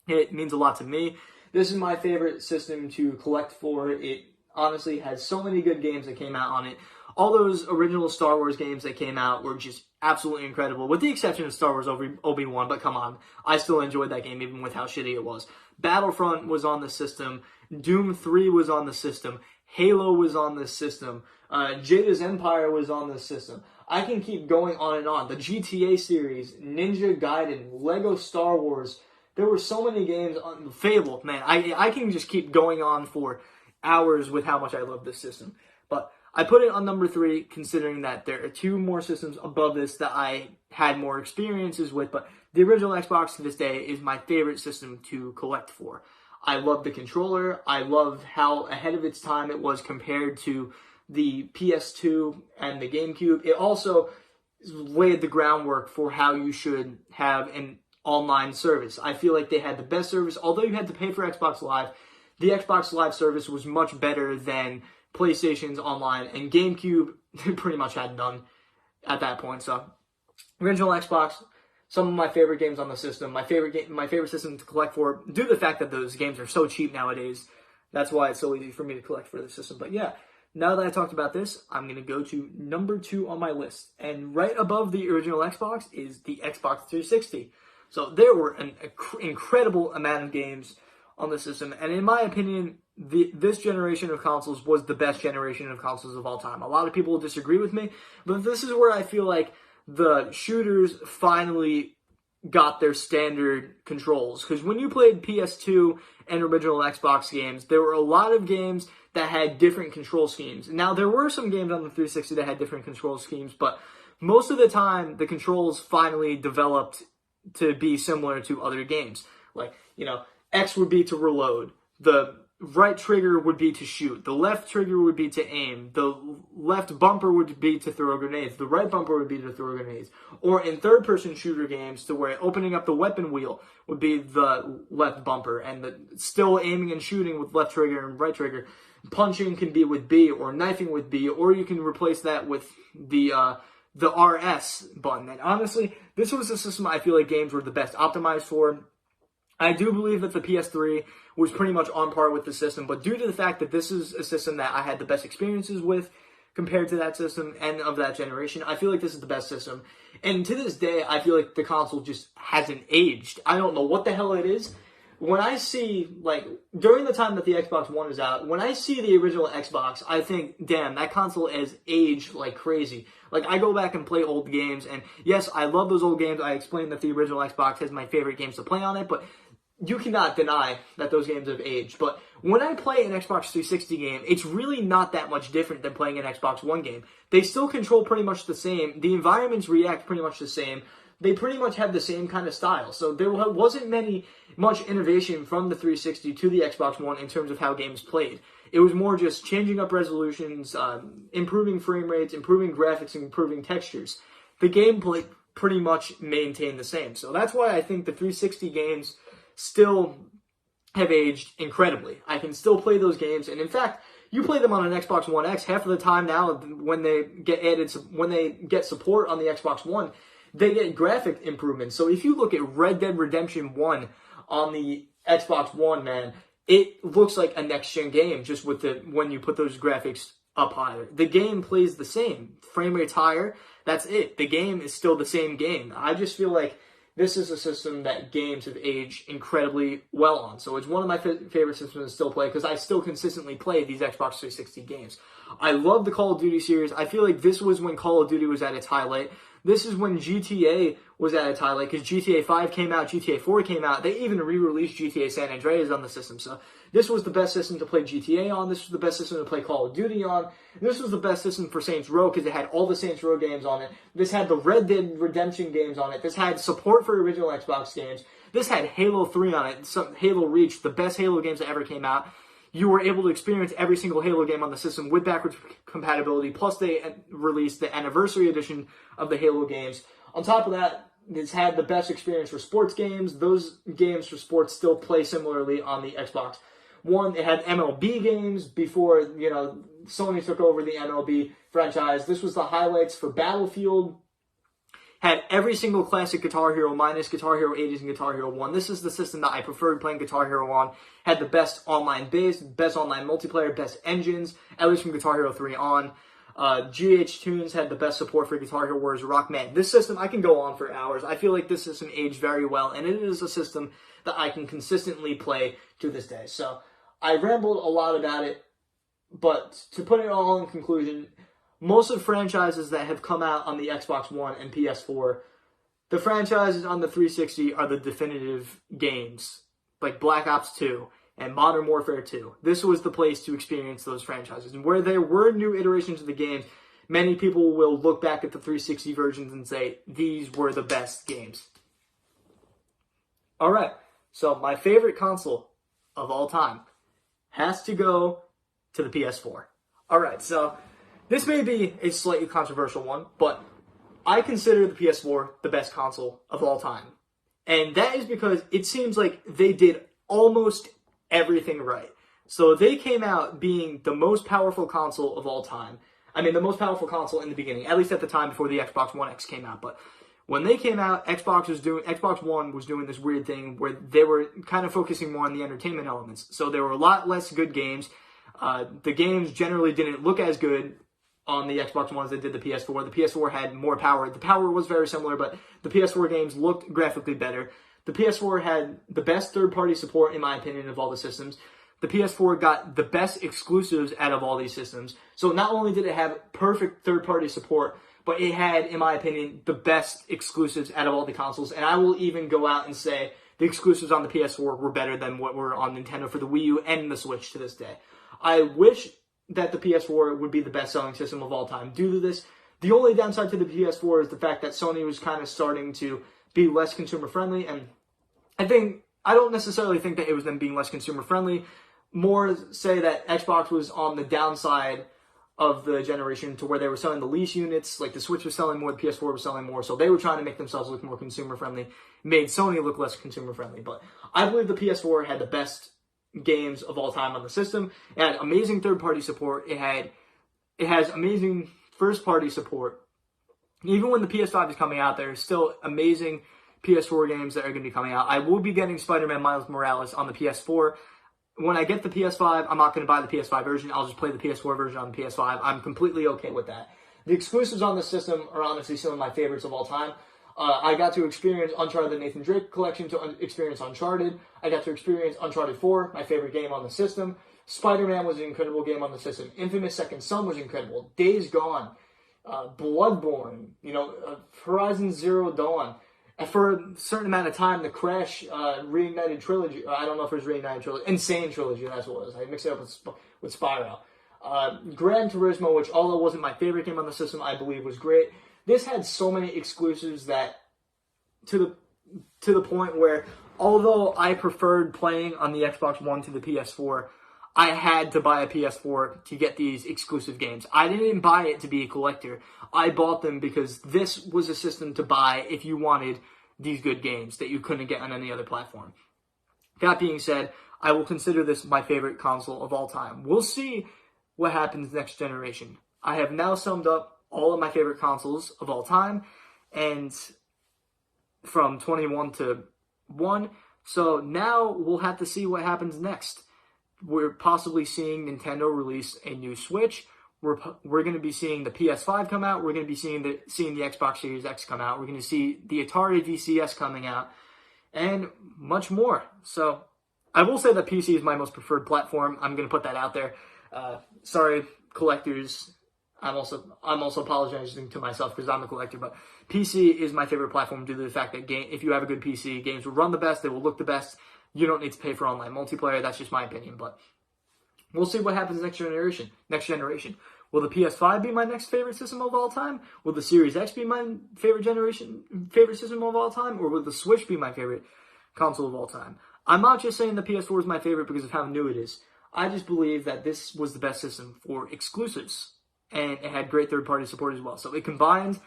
it means a lot to me. This is my favorite system to collect for. It honestly has so many good games that came out on it. All those original Star Wars games that came out were just absolutely incredible, with the exception of Star Wars Obi-Wan, but come on, I still enjoyed that game even with how shitty it was. Battlefront was on the system, Doom 3 was on the system, Halo was on the system, Jada's Empire was on the system. I can keep going on and on. The GTA series, Ninja Gaiden, Lego Star Wars, There were so many games on Fable, man. I can just keep going on for hours with how much I love this system. But I put it on number 3, considering that there are 2 more systems above this that I had more experiences with. But the original Xbox to this day is my favorite system to collect for. I love the controller. I love how ahead of its time it was compared to the PS2 and the GameCube. It also laid the groundwork for how you should have an online service. I feel like they had the best service. Although you had to pay for Xbox Live, the Xbox Live service was much better than PlayStation's online, and GameCube pretty much had none at that point. So, original Xbox, some of my favorite games on the system, my favorite system to collect for, due to the fact that those games are so cheap nowadays. That's why it's so easy for me to collect for the system. But yeah, now that I talked about this, I'm going to go to number 2 on my list. And right above the original Xbox is the Xbox 360. So there were an incredible amount of games on the system. And in my opinion, this generation of consoles was the best generation of consoles of all time. A lot of people will disagree with me, but this is where I feel like the shooters finally got their standard controls. Because when you played PS2 and original Xbox games, there were a lot of games that had different control schemes. Now, there were some games on the 360 that had different control schemes, but most of the time, the controls finally developed to be similar to other games. Like, X would be to reload, the right trigger would be to shoot, the left trigger would be to aim, the left bumper would be to throw grenades, the right bumper would be to throw grenades. Or in third-person shooter games, to where opening up the weapon wheel would be the left bumper, and still aiming and shooting with left trigger and right trigger. Punching can be with B, or knifing with B, or you can replace that with the RS button. And honestly, this was a system I feel like games were the best optimized for. I do believe that the PS3 was pretty much on par with the system, but due to the fact that this is a system that I had the best experiences with compared to that system and of that generation, I feel like this is the best system. And to this day, I feel like the console just hasn't aged. I don't know what the hell it is. When I see, during the time that the Xbox One is out, when I see the original Xbox, I think, damn, that console has aged like crazy. I go back and play old games, and yes, I love those old games. I explained that the original Xbox has my favorite games to play on it, but you cannot deny that those games have aged. But when I play an Xbox 360 game, it's really not that much different than playing an Xbox One game. They still control pretty much the same. The environments react pretty much the same. They pretty much have the same kind of style. So there wasn't much innovation from the 360 to the Xbox One in terms of how games played. It was more just changing up resolutions, improving frame rates, improving graphics, and improving textures. The gameplay pretty much maintained the same. So that's why I think the 360 games still have aged incredibly. I can still play those games, and in fact, you play them on an Xbox One X half of the time now. When they get support on the Xbox One, they get graphic improvements. So if you look at Red Dead Redemption 1 on the Xbox One, man, it looks like a next-gen game just when you put those graphics up higher. The game plays the same. Frame rate's higher. That's it. The game is still the same game. I just feel like this is a system that games have aged incredibly well on. So it's one of my favorite systems to still play because I still consistently play these Xbox 360 games. I love the Call of Duty series. I feel like this was when Call of Duty was at its highlight. This is when GTA was at its highlight because GTA 5 came out, GTA 4 came out. They even re-released GTA San Andreas on the system. So this was the best system to play GTA on. This was the best system to play Call of Duty on. This was the best system for Saints Row because it had all the Saints Row games on it. This had the Red Dead Redemption games on it. This had support for original Xbox games. This had Halo 3 on it, Halo Reach, the best Halo games that ever came out. You were able to experience every single Halo game on the system with backwards compatibility, plus they released the anniversary edition of the Halo games. On top of that, it's had the best experience for sports games. Those games for sports still play similarly on the Xbox One. It had MLB games before, Sony took over the MLB franchise. This was the highlights for Battlefield. Had every single classic Guitar Hero minus Guitar Hero 80s and Guitar Hero 1. This is the system that I preferred playing Guitar Hero on. Had the best online base, best online multiplayer, best engines, at least from Guitar Hero 3 on. GH Tunes had the best support for Guitar Hero Wars Rock. Man, this system, I can go on for hours. I feel like this system aged very well, and it is a system that I can consistently play to this day. So, I rambled a lot about it, but to put it all in conclusion, most of the franchises that have come out on the Xbox One and PS4 the franchises on the 360 are the definitive games, like Black Ops 2 and Modern Warfare 2. This was the place to experience those franchises. And where there were new iterations of the games, many people will look back at the 360 versions and say, these were the best games. Alright, so my favorite console of all time has to go to the PS4. Alright, so this may be a slightly controversial one, but I consider the PS4 the best console of all time. And that is because it seems like they did almost everything right. So they came out being the most powerful console of all time. I mean, the most powerful console in the beginning, at least at the time before the Xbox One X came out. But when they came out, Xbox One was doing this weird thing where they were kind of focusing more on the entertainment elements. So there were a lot less good games. The games generally didn't look as good on the Xbox One as they did the PS4. The PS4 had more power. The power was very similar, but the PS4 games looked graphically better. The PS4 had the best third-party support, in my opinion, of all the systems. The PS4 got the best exclusives out of all these systems. So not only did it have perfect third-party support, but it had, in my opinion, the best exclusives out of all the consoles. And I will even go out and say the exclusives on the PS4 were better than what were on Nintendo for the Wii U and the Switch to this day. I wish that the PS4 would be the best-selling system of all time. Due to this, the only downside to the PS4 is the fact that Sony was kind of starting to be less consumer-friendly, and I don't necessarily think that it was them being less consumer-friendly. More say that Xbox was on the downside of the generation to where they were selling the lease units, like the Switch was selling more, the PS4 was selling more, so they were trying to make themselves look more consumer-friendly, made Sony look less consumer-friendly. But I believe the PS4 had the best games of all time on the system. It had amazing third-party support. It has amazing first-party support. Even when the PS5 is coming out, there's still amazing PS4 games that are going to be coming out. I will be getting Spider-Man Miles Morales on the PS4. When I get the PS5, I'm not going to buy the PS5 version. I'll just play the PS4 version on the PS5. I'm completely okay with that. The exclusives on the system are honestly some of my favorites of all time. I got to experience Uncharted, the Nathan Drake collection, to experience Uncharted. I got to experience Uncharted 4, my favorite game on the system. Spider-Man was an incredible game on the system. Infamous Second Son was incredible. Days Gone, Bloodborne, Horizon Zero Dawn. And for a certain amount of time, the Crash Reignited Trilogy, I don't know if it was Reignited Trilogy, Insane Trilogy, that's what it was. I mixed it up with Spyro. Gran Turismo, which although wasn't my favorite game on the system, I believe was great. This had so many exclusives that, to the point where, although I preferred playing on the Xbox One to the PS4, I had to buy a PS4 to get these exclusive games. I didn't buy it to be a collector. I bought them because this was a system to buy if you wanted these good games that you couldn't get on any other platform. That being said, I will consider this my favorite console of all time. We'll see what happens next generation. I have now summed up all of my favorite consoles of all time, and from 21 to 1. So now we'll have to see what happens next. We're possibly seeing Nintendo release a new Switch. We're going to be seeing the PS5 come out. We're going to be seeing the Xbox Series X come out. We're going to see the Atari VCS coming out, and much more. So I will say that PC is my most preferred platform. I'm going to put that out there. Sorry, collectors. I'm also apologizing to myself because I'm a collector, but PC is my favorite platform due to the fact that if you have a good PC, games will run the best, they will look the best. You don't need to pay for online multiplayer. That's just my opinion, but we'll see what happens next generation. Will the PS5 be my next favorite system of all time? Will the Series X be my favorite system of all time? Or will the Switch be my favorite console of all time? I'm not just saying the PS4 is my favorite because of how new it is. I just believe that this was the best system for exclusives. And it had great third-party support as well. So it combined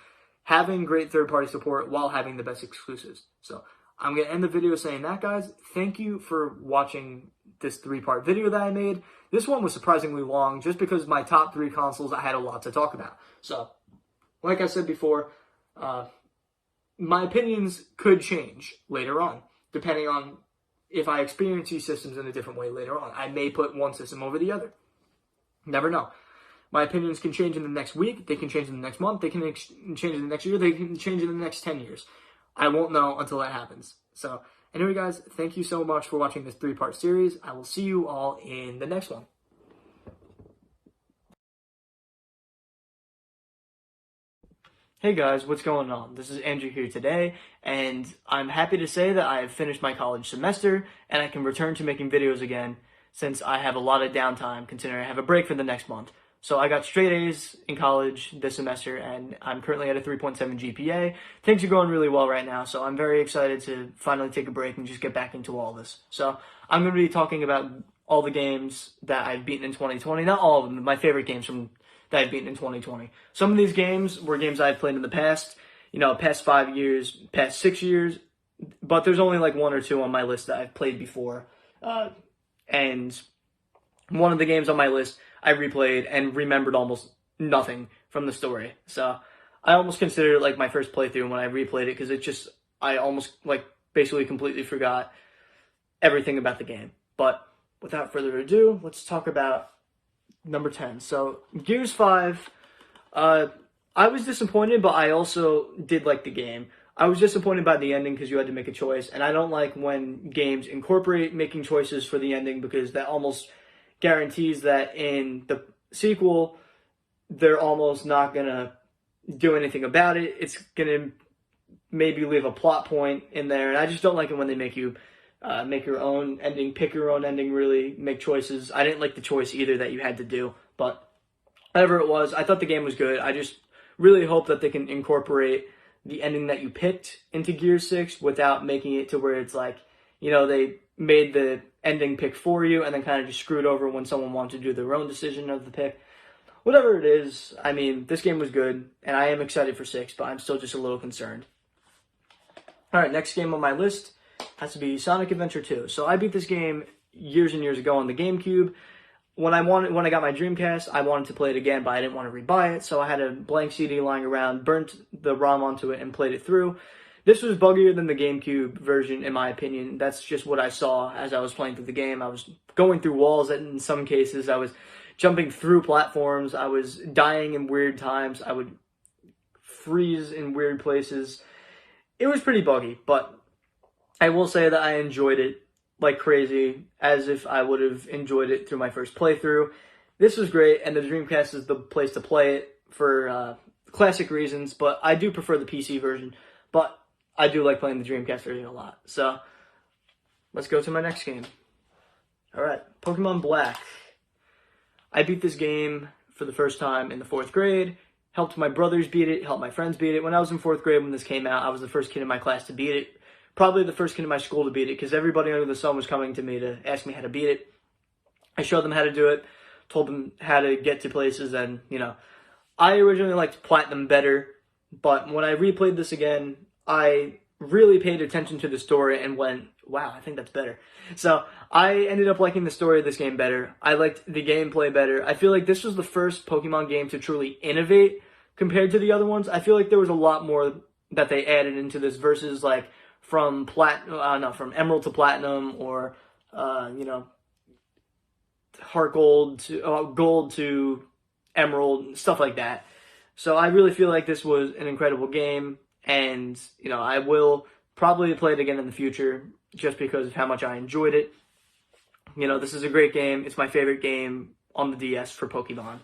having great third-party support while having the best exclusives. So I'm going to end the video saying that, guys. Thank you for watching this 3-part video that I made. This one was surprisingly long just because my top 3 consoles, I had a lot to talk about. So, like I said before, my opinions could change later on, depending on if I experience these systems in a different way later on. I may put one system over the other. Never know. My opinions can change in the next week, they can change in the next month, they can change in the next year, they can change in the next 10 years. I won't know until that happens. So, anyway guys, thank you so much for watching this 3-part series. I will see you all in the next one. Hey guys, what's going on? This is Andrew here today, and I'm happy to say that I have finished my college semester and I can return to making videos again since I have a lot of downtime considering I have a break for the next month. So I got straight A's in college this semester and I'm currently at a 3.7 GPA. Things are going really well right now, so I'm very excited to finally take a break and just get back into all this. So I'm going to be talking about all the games that I've beaten in 2020, not all of them, my favorite games that I've beaten in 2020. Some of these games were games I've played in the past, past 5 years, past 6 years, but there's only like one or two on my list that I've played before. And one of the games on my list I replayed and remembered almost nothing from the story. So I almost consider it like my first playthrough when I replayed it because I almost like basically completely forgot everything about the game. But without further ado, let's talk about number 10. So Gears 5, I was disappointed, but I also did like the game. I was disappointed by the ending because you had to make a choice, and I don't like when games incorporate making choices for the ending because that almost guarantees that in the sequel, they're almost not going to do anything about it. It's going to maybe leave a plot point in there, and I just don't like it when they make you make your own ending, pick your own ending, really make choices. I didn't like the choice either that you had to do, but whatever it was, I thought the game was good. I just really hope that they can incorporate the ending that you picked into Gears 6 without making it to where it's like, they made the ending pick for you and then kind of just screwed over when someone wanted to do their own decision of the pick. Whatever it is, I mean, this game was good, and I am excited for 6, but I'm still just a little concerned. All right, next game on my list has to be Sonic Adventure 2. So I beat this game years and years ago on the GameCube. When I got my Dreamcast, I wanted to play it again, but I didn't want to rebuy it, so I had a blank CD lying around, burnt the ROM onto it, and played it through. This was buggier than the GameCube version, in my opinion. That's just what I saw as I was playing through the game. I was going through walls, and in some cases, I was jumping through platforms. I was dying in weird times. I would freeze in weird places. It was pretty buggy, but I will say that I enjoyed it like crazy, as if I would have enjoyed it through my first playthrough. This was great, and the Dreamcast is the place to play it for classic reasons, but I do prefer the PC version, but I do like playing the Dreamcast version a lot. So, let's go to my next game. Alright, Pokemon Black. I beat this game for the first time in the 4th grade, helped my brothers beat it, helped my friends beat it. When I was in 4th grade when this came out, I was the first kid in my class to beat it. Probably the first kid in my school to beat it because everybody under the sun was coming to me to ask me how to beat it. I showed them how to do it, told them how to get to places, and, I originally liked Platinum better, but when I replayed this again, I really paid attention to the story and went, wow, I think that's better. So I ended up liking the story of this game better. I liked the gameplay better. I feel like this was the first Pokemon game to truly innovate compared to the other ones. I feel like there was a lot more that they added into this versus like from Emerald to Platinum, or Heart Gold to Gold to Emerald, stuff like that. So I really feel like this was an incredible game, and I will probably play it again in the future just because of how much I enjoyed it. This is a great game. It's my favorite game on the DS for Pokemon.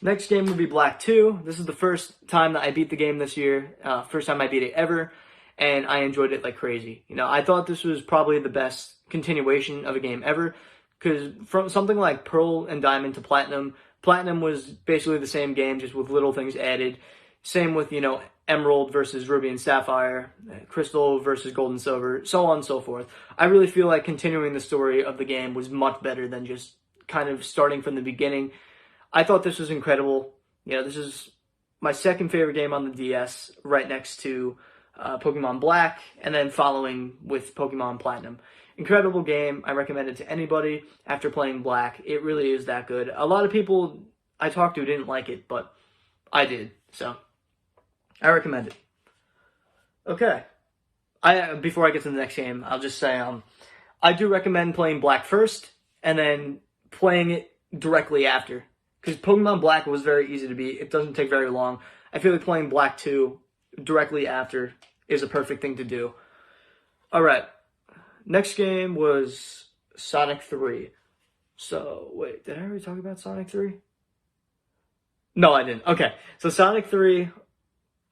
Next game would be Black 2. This is the first time that I beat the game this year. First time I beat it ever. And I enjoyed it like crazy. I thought this was probably the best continuation of a game ever, because from something like Pearl and Diamond to Platinum, Platinum was basically the same game, just with little things added. Same with, Emerald versus Ruby and Sapphire, Crystal versus Gold and Silver, so on and so forth. I really feel like continuing the story of the game was much better than just kind of starting from the beginning. I thought this was incredible. This is my second favorite game on the DS, right next to Pokemon Black, and then following with Pokemon Platinum. Incredible game. I recommend it to anybody after playing Black. It really is that good. A lot of people I talked to didn't like it, but I did, so I recommend it. Okay. Before I get to the next game, I'll just say I do recommend playing Black first, and then playing it directly after. Because Pokemon Black was very easy to beat. It doesn't take very long. I feel like playing Black 2 directly after is a perfect thing to do. Alright. Next game was Sonic 3. So, wait, did I already talk about Sonic 3? No, I didn't. Okay, so Sonic 3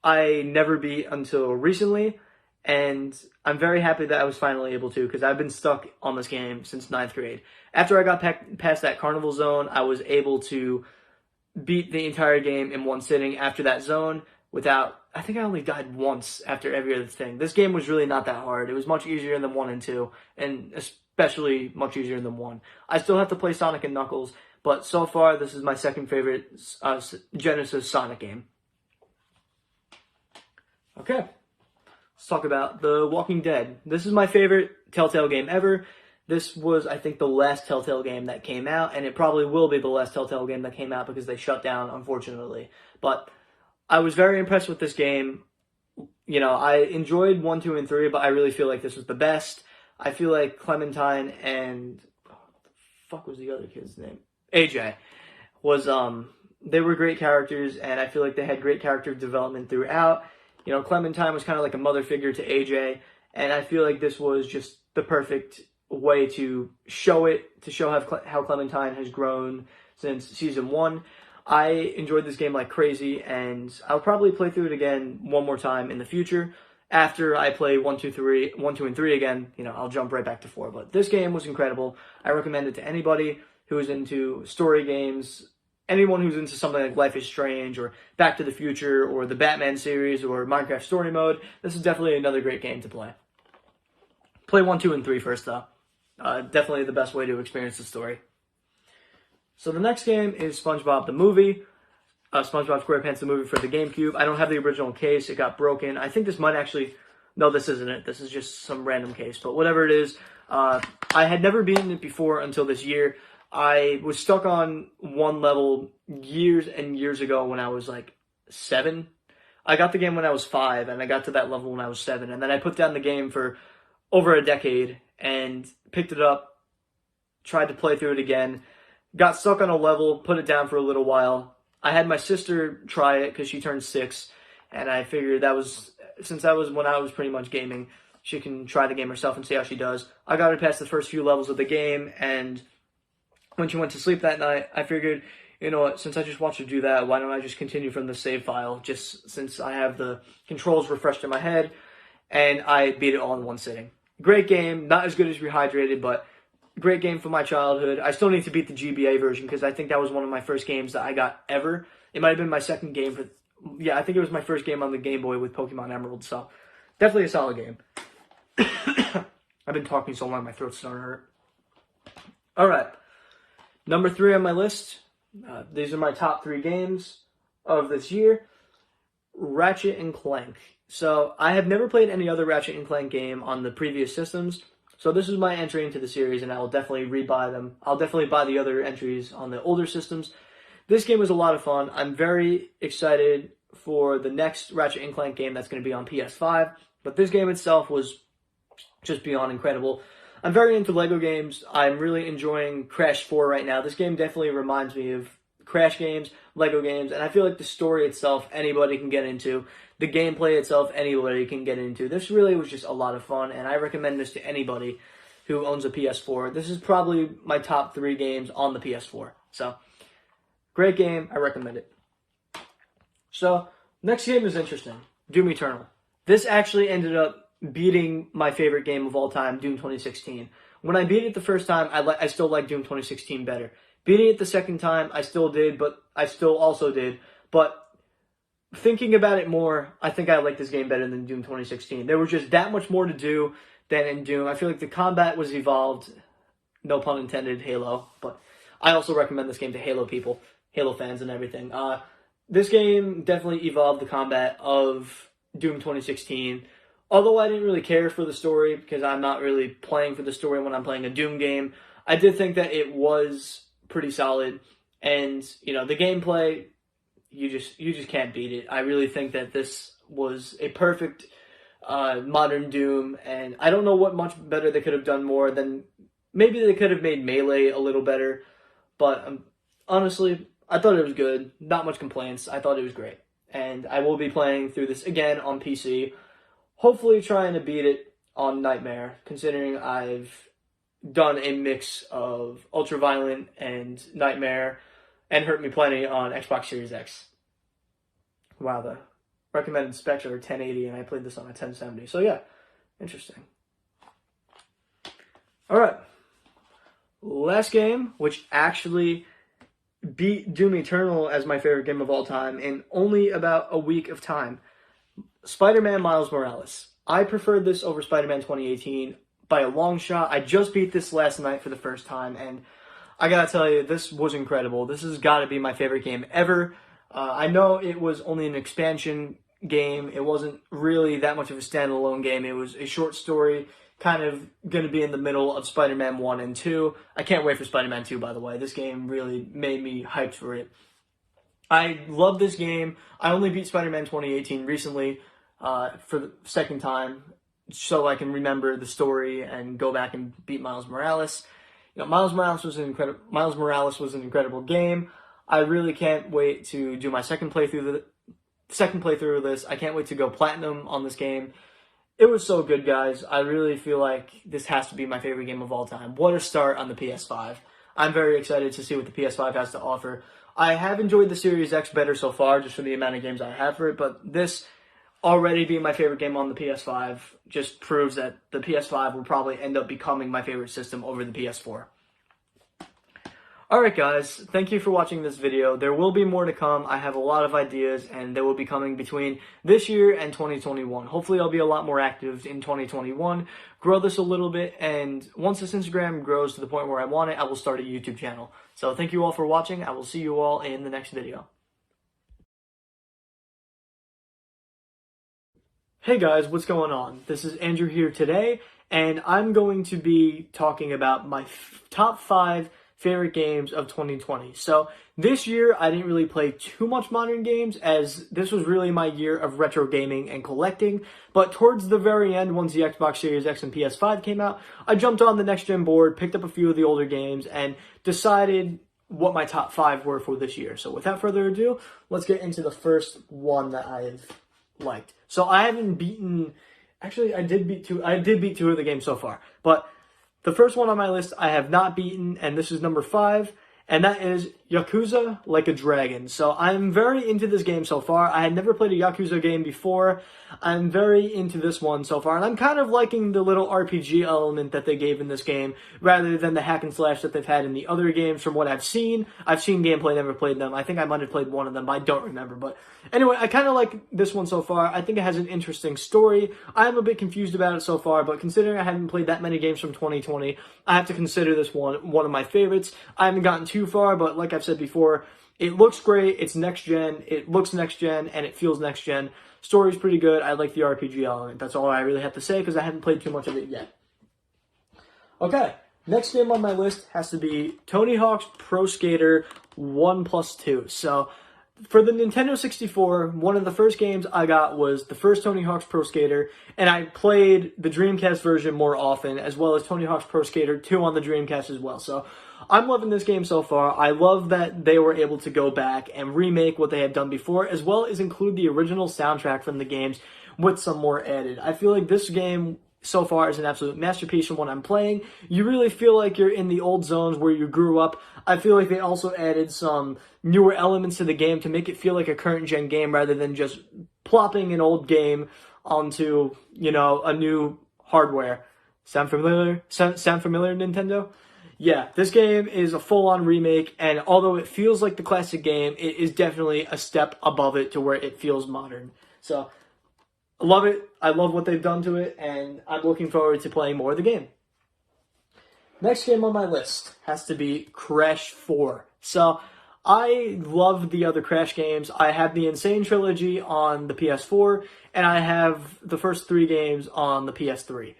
I never beat until recently, and I'm very happy that I was finally able to, because I've been stuck on this game since 9th grade. After I got past that carnival zone, I was able to beat the entire game in one sitting after that zone without, I think I only died once after every other thing. This game was really not that hard. It was much easier than 1 and 2, and especially much easier than 1. I still have to play Sonic and Knuckles, but so far this is my second favorite Genesis Sonic game. Okay, let's talk about The Walking Dead. This is my favorite Telltale game ever. This was, I think, the last Telltale game that came out, and it probably will be the last Telltale game that came out because they shut down, unfortunately. But I was very impressed with this game. You know, I enjoyed 1, 2, and 3, but I really feel like this was the best. I feel like Clementine and, what the fuck was the other kid's name? AJ. They were great characters, and I feel like they had great character development throughout. You know, Clementine was kind of like a mother figure to AJ, and I feel like this was just the perfect way to show how Clementine has grown since season 1. I enjoyed this game like crazy, and I'll probably play through it again one more time in the future. After I play 1, 2, and 3 again, you know, I'll jump right back to 4. But this game was incredible. I recommend it to anybody who is into story games, anyone who's into something like Life is Strange or Back to the Future or the Batman series or Minecraft Story Mode. This is definitely another great game to play. Play 1, 2, and 3 first, though. Definitely the best way to experience the story. So the next game is SpongeBob the movie. SpongeBob SquarePants the movie for the GameCube. I don't have the original case. It got broken. I think this might actually... No, this isn't it. This is just some random case. But whatever it is, I had never beaten it before until this year. I was stuck on one level years and years ago when I was like 7. I got the game when I was 5, and I got to that level when I was 7. And then I put down the game for over a decade and picked it up, tried to play through it again, got stuck on a level, put it down for a little while. I had my sister try it because she turned 6, and I figured since that was when I was pretty much gaming, she can try the game herself and see how she does. I got her past the first few levels of the game, and when she went to sleep that night, I figured, you know what, since I just watched her do that, why don't I just continue from the save file, just since I have the controls refreshed in my head, and I beat it all in one sitting. Great game, not as good as Rehydrated, but great game from my childhood. I still need to beat the GBA version because I think that was one of my first games that I got ever. It might have been my second game. I think it was my first game on the Game Boy with Pokemon Emerald, so definitely a solid game. I've been talking so long, my throat's starting to hurt. All right. Number 3 on my list, these are my top 3 games of this year, Ratchet and Clank. So I have never played any other Ratchet and Clank game on the previous systems, so this is my entry into the series, and I will definitely rebuy them. I'll definitely buy the other entries on the older systems. This game was a lot of fun. I'm very excited for the next Ratchet and Clank game that's going to be on PS5, but this game itself was just beyond incredible. I'm very into LEGO games. I'm really enjoying Crash 4 right now. This game definitely reminds me of Crash games, LEGO games, and I feel like the story itself, anybody can get into. The gameplay itself, anybody can get into. This really was just a lot of fun, and I recommend this to anybody who owns a PS4. This is probably my top 3 games on the PS4. So, great game. I recommend it. So, next game is interesting. Doom Eternal. This actually ended up beating my favorite game of all time, Doom 2016. When I beat it the first time, I still like Doom 2016 better. Beating it the second time, I still also did. But thinking about it more, I think I like this game better than Doom 2016. There was just that much more to do than in Doom. I feel like the combat was evolved. No pun intended, Halo. But I also recommend this game to Halo people, Halo fans and everything. This game definitely evolved the combat of Doom 2016. Although I didn't really care for the story because I'm not really playing for the story when I'm playing a Doom game, I did think that it was pretty solid. And, you know, the gameplay, you just can't beat it. I really think that this was a perfect modern Doom, and I don't know what much better they could have done more than maybe they could have made Melee a little better. But honestly, I thought it was good. Not much complaints. I thought it was great. And I will be playing through this again on PC. Hopefully trying to beat it on Nightmare, considering I've done a mix of Ultraviolent and Nightmare and Hurt Me Plenty on Xbox Series X. Wow, the recommended specs are 1080, and I played this on a 1070. So yeah, interesting. All right, last game, which actually beat Doom Eternal as my favorite game of all time in only about a week of time. Spider-Man Miles Morales. I preferred this over Spider-Man 2018 by a long shot. I just beat this last night for the first time, and I gotta tell you, this was incredible. This has got to be my favorite game ever. I know it was only an expansion game. It wasn't really that much of a standalone game. It was a short story, kind of going to be in the middle of Spider-Man 1 and 2. I can't wait for Spider-Man 2, by the way. This game really made me hyped for it. I love this game. I only beat Spider-Man 2018 recently for the second time, so I can remember the story and go back and beat Miles Morales. You know, Miles Morales was an incredible game. I really can't wait to do my second playthrough of this. I can't wait to go platinum on this game. It was so good, guys. I really feel like this has to be my favorite game of all time. What a start on the PS5. I'm very excited to see what the PS5 has to offer. I have enjoyed the Series X better so far, just for the amount of games I have for it, but this already being my favorite game on the PS5 just proves that the PS5 will probably end up becoming my favorite system over the PS4. Alright guys, thank you for watching this video. There will be more to come. I have a lot of ideas, and they will be coming between this year and 2021. Hopefully I'll be a lot more active in 2021, grow this a little bit, and once this Instagram grows to the point where I want it, I will start a YouTube channel. So thank you all for watching. I will see you all in the next video. Hey guys, what's going on? This is Andrew here today, and I'm going to be talking about my top 5 favorite games of 2020. So this year I didn't really play too much modern games, as this was really my year of retro gaming and collecting, but towards the very end, once the Xbox Series X and PS5 came out, I jumped on the next gen board, picked up a few of the older games, and decided what my top 5 were for this year. So without further ado, let's get into the first one that I've liked. So I haven't beaten, actually I did beat two of the games so far, but the first one on my list I have not beaten, and this is number 5, and that is Yakuza Like a Dragon. So I'm very into this game so far. I had never played a Yakuza game before. I'm very into this one so far, and I'm kind of liking the little RPG element that they gave in this game, rather than the hack and slash that they've had in the other games from what I've seen. I've seen gameplay, never played them. I think I might have played one of them, but I don't remember. But anyway, I kind of like this one so far. I think it has an interesting story. I'm a bit confused about it so far, but considering I haven't played that many games from 2020, I have to consider this one of my favorites. I haven't gotten too far, but like I've said before, it looks great, it's next gen, it looks next gen, and it feels next gen. Story's pretty good. I like the RPG element. That's all I really have to say, because I haven't played too much of it yet. Okay, next game on my list has to be Tony Hawk's Pro Skater 1+2. So, for the Nintendo 64, one of the first games I got was the first Tony Hawk's Pro Skater, and I played the Dreamcast version more often, as well as Tony Hawk's Pro Skater 2 on the Dreamcast as well. So, I'm loving this game so far. I love that they were able to go back and remake what they had done before, as well as include the original soundtrack from the games with some more added. I feel like this game so far is an absolute masterpiece from what I'm playing. You really feel like you're in the old zones where you grew up. I feel like they also added some newer elements to the game to make it feel like a current gen game, rather than just plopping an old game onto, you know, a new hardware. Sound familiar? Sound familiar, Nintendo? Yeah, this game is a full-on remake, and although it feels like the classic game, it is definitely a step above it to where it feels modern. So, I love it. I love what they've done to it, and I'm looking forward to playing more of the game. Next game on my list has to be Crash 4. So, I love the other Crash games. I have the Insane Trilogy on the PS4, and I have the first 3 games on the PS3.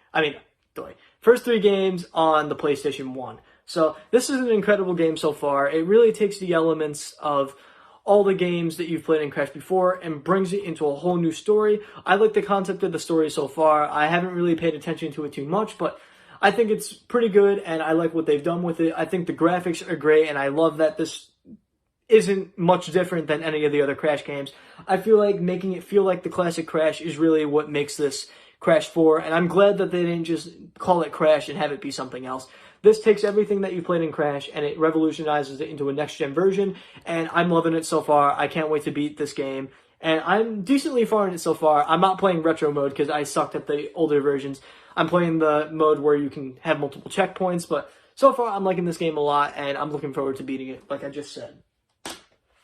First 3 games on the PlayStation 1. So this is an incredible game so far. It really takes the elements of all the games that you've played in Crash before and brings it into a whole new story. I like the concept of the story so far. I haven't really paid attention to it too much, but I think it's pretty good, and I like what they've done with it. I think the graphics are great, and I love that this isn't much different than any of the other Crash games. I feel like making it feel like the classic Crash is really what makes this Crash 4, and I'm glad that they didn't just call it Crash and have it be something else. This takes everything that you played in Crash and it revolutionizes it into a next-gen version, and I'm loving it so far. I can't wait to beat this game and I'm decently far in it so far. I'm not playing retro mode because I sucked at the older versions. I'm playing the mode where you can have multiple checkpoints, but so far I'm liking this game a lot, and I'm looking forward to beating it, like I just said.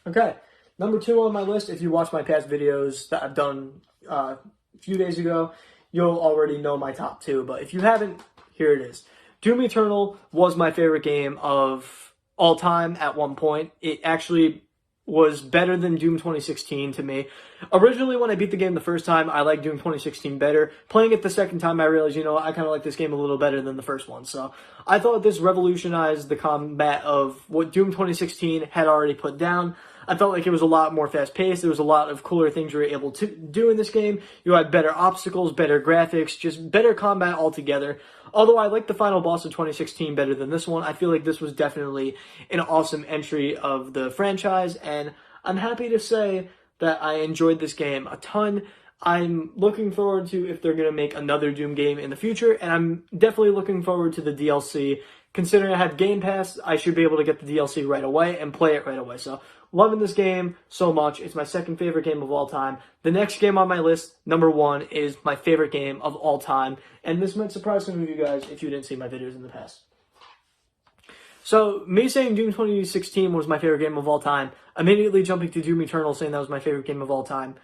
Okay, number 2 on my list, if you watch my past videos that I've done a few days ago, you'll already know my top 2, but if you haven't, here it is. Doom Eternal was my favorite game of all time at one point. It actually was better than Doom 2016 to me. Originally, when I beat the game the first time, I liked Doom 2016 better. Playing it the second time, I realized, I kind of like this game a little better than the first one. So I thought this revolutionized the combat of what Doom 2016 had already put down. I felt like it was a lot more fast-paced. There was a lot of cooler things you were able to do in this game. You had better obstacles, better graphics, just better combat altogether. Although I like the final boss of 2016 better than this one, I feel like this was definitely an awesome entry of the franchise, and I'm happy to say that I enjoyed this game a ton. I'm looking forward to if they're going to make another Doom game in the future, and I'm definitely looking forward to the DLC. Considering I have Game Pass, I should be able to get the DLC right away and play it right away. So, loving this game so much. It's my second favorite game of all time. The next game on my list, number 1, is my favorite game of all time. And this might surprise some of you guys if you didn't see my videos in the past. So, me saying Doom 2016 was my favorite game of all time, immediately jumping to Doom Eternal saying that was my favorite game of all time.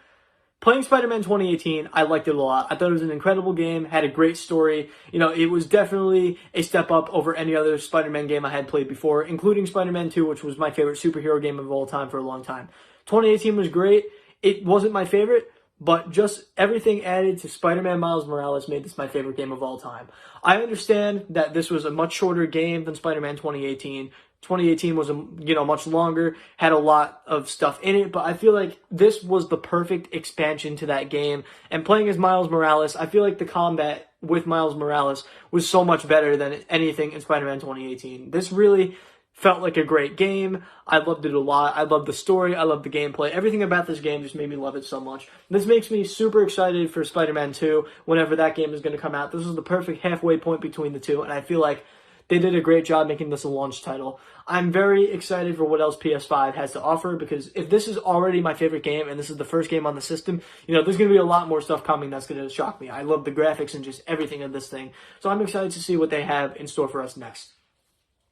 Playing Spider-Man 2018, I liked it a lot. I thought it was an incredible game, had a great story. It was definitely a step up over any other Spider-Man game I had played before, including Spider-Man 2, which was my favorite superhero game of all time for a long time. 2018 was great. It wasn't my favorite, but just everything added to Spider-Man Miles Morales made this my favorite game of all time. I understand that this was a much shorter game than Spider-Man 2018. 2018 was much longer, had a lot of stuff in it, but I feel like this was the perfect expansion to that game. And playing as Miles Morales, I feel like the combat with Miles Morales was so much better than anything in Spider-Man 2018. This really felt like a great game. I loved it a lot. I loved the story. I loved the gameplay. Everything about this game just made me love it so much. This makes me super excited for Spider-Man 2 whenever that game is going to come out. This is the perfect halfway point between the two, and I feel like they did a great job making this a launch title. I'm very excited for what else PS5 has to offer, because if this is already my favorite game and this is the first game on the system, there's going to be a lot more stuff coming that's going to shock me. I love the graphics and just everything of this thing. So I'm excited to see what they have in store for us next.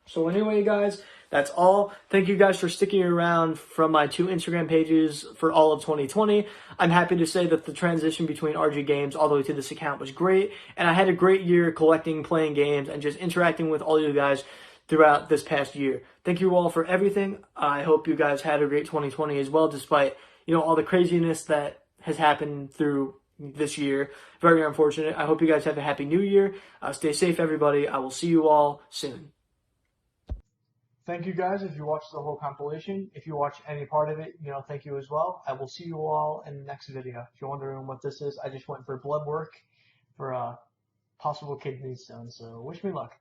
So anyway, guys, that's all. Thank you guys for sticking around from my 2 Instagram pages for all of 2020. I'm happy to say that the transition between RG Games all the way to this account was great, and I had a great year collecting, playing games, and just interacting with all you guys throughout this past year. Thank you all for everything. I hope you guys had a great 2020 as well, despite, all the craziness that has happened through this year. Very unfortunate. I hope you guys have a happy new year. Stay safe, everybody. I will see you all soon. Thank you guys if you watched the whole compilation. If you watched any part of it, thank you as well. I will see you all in the next video. If you're wondering what this is, I just went for blood work for a possible kidney stone, so wish me luck.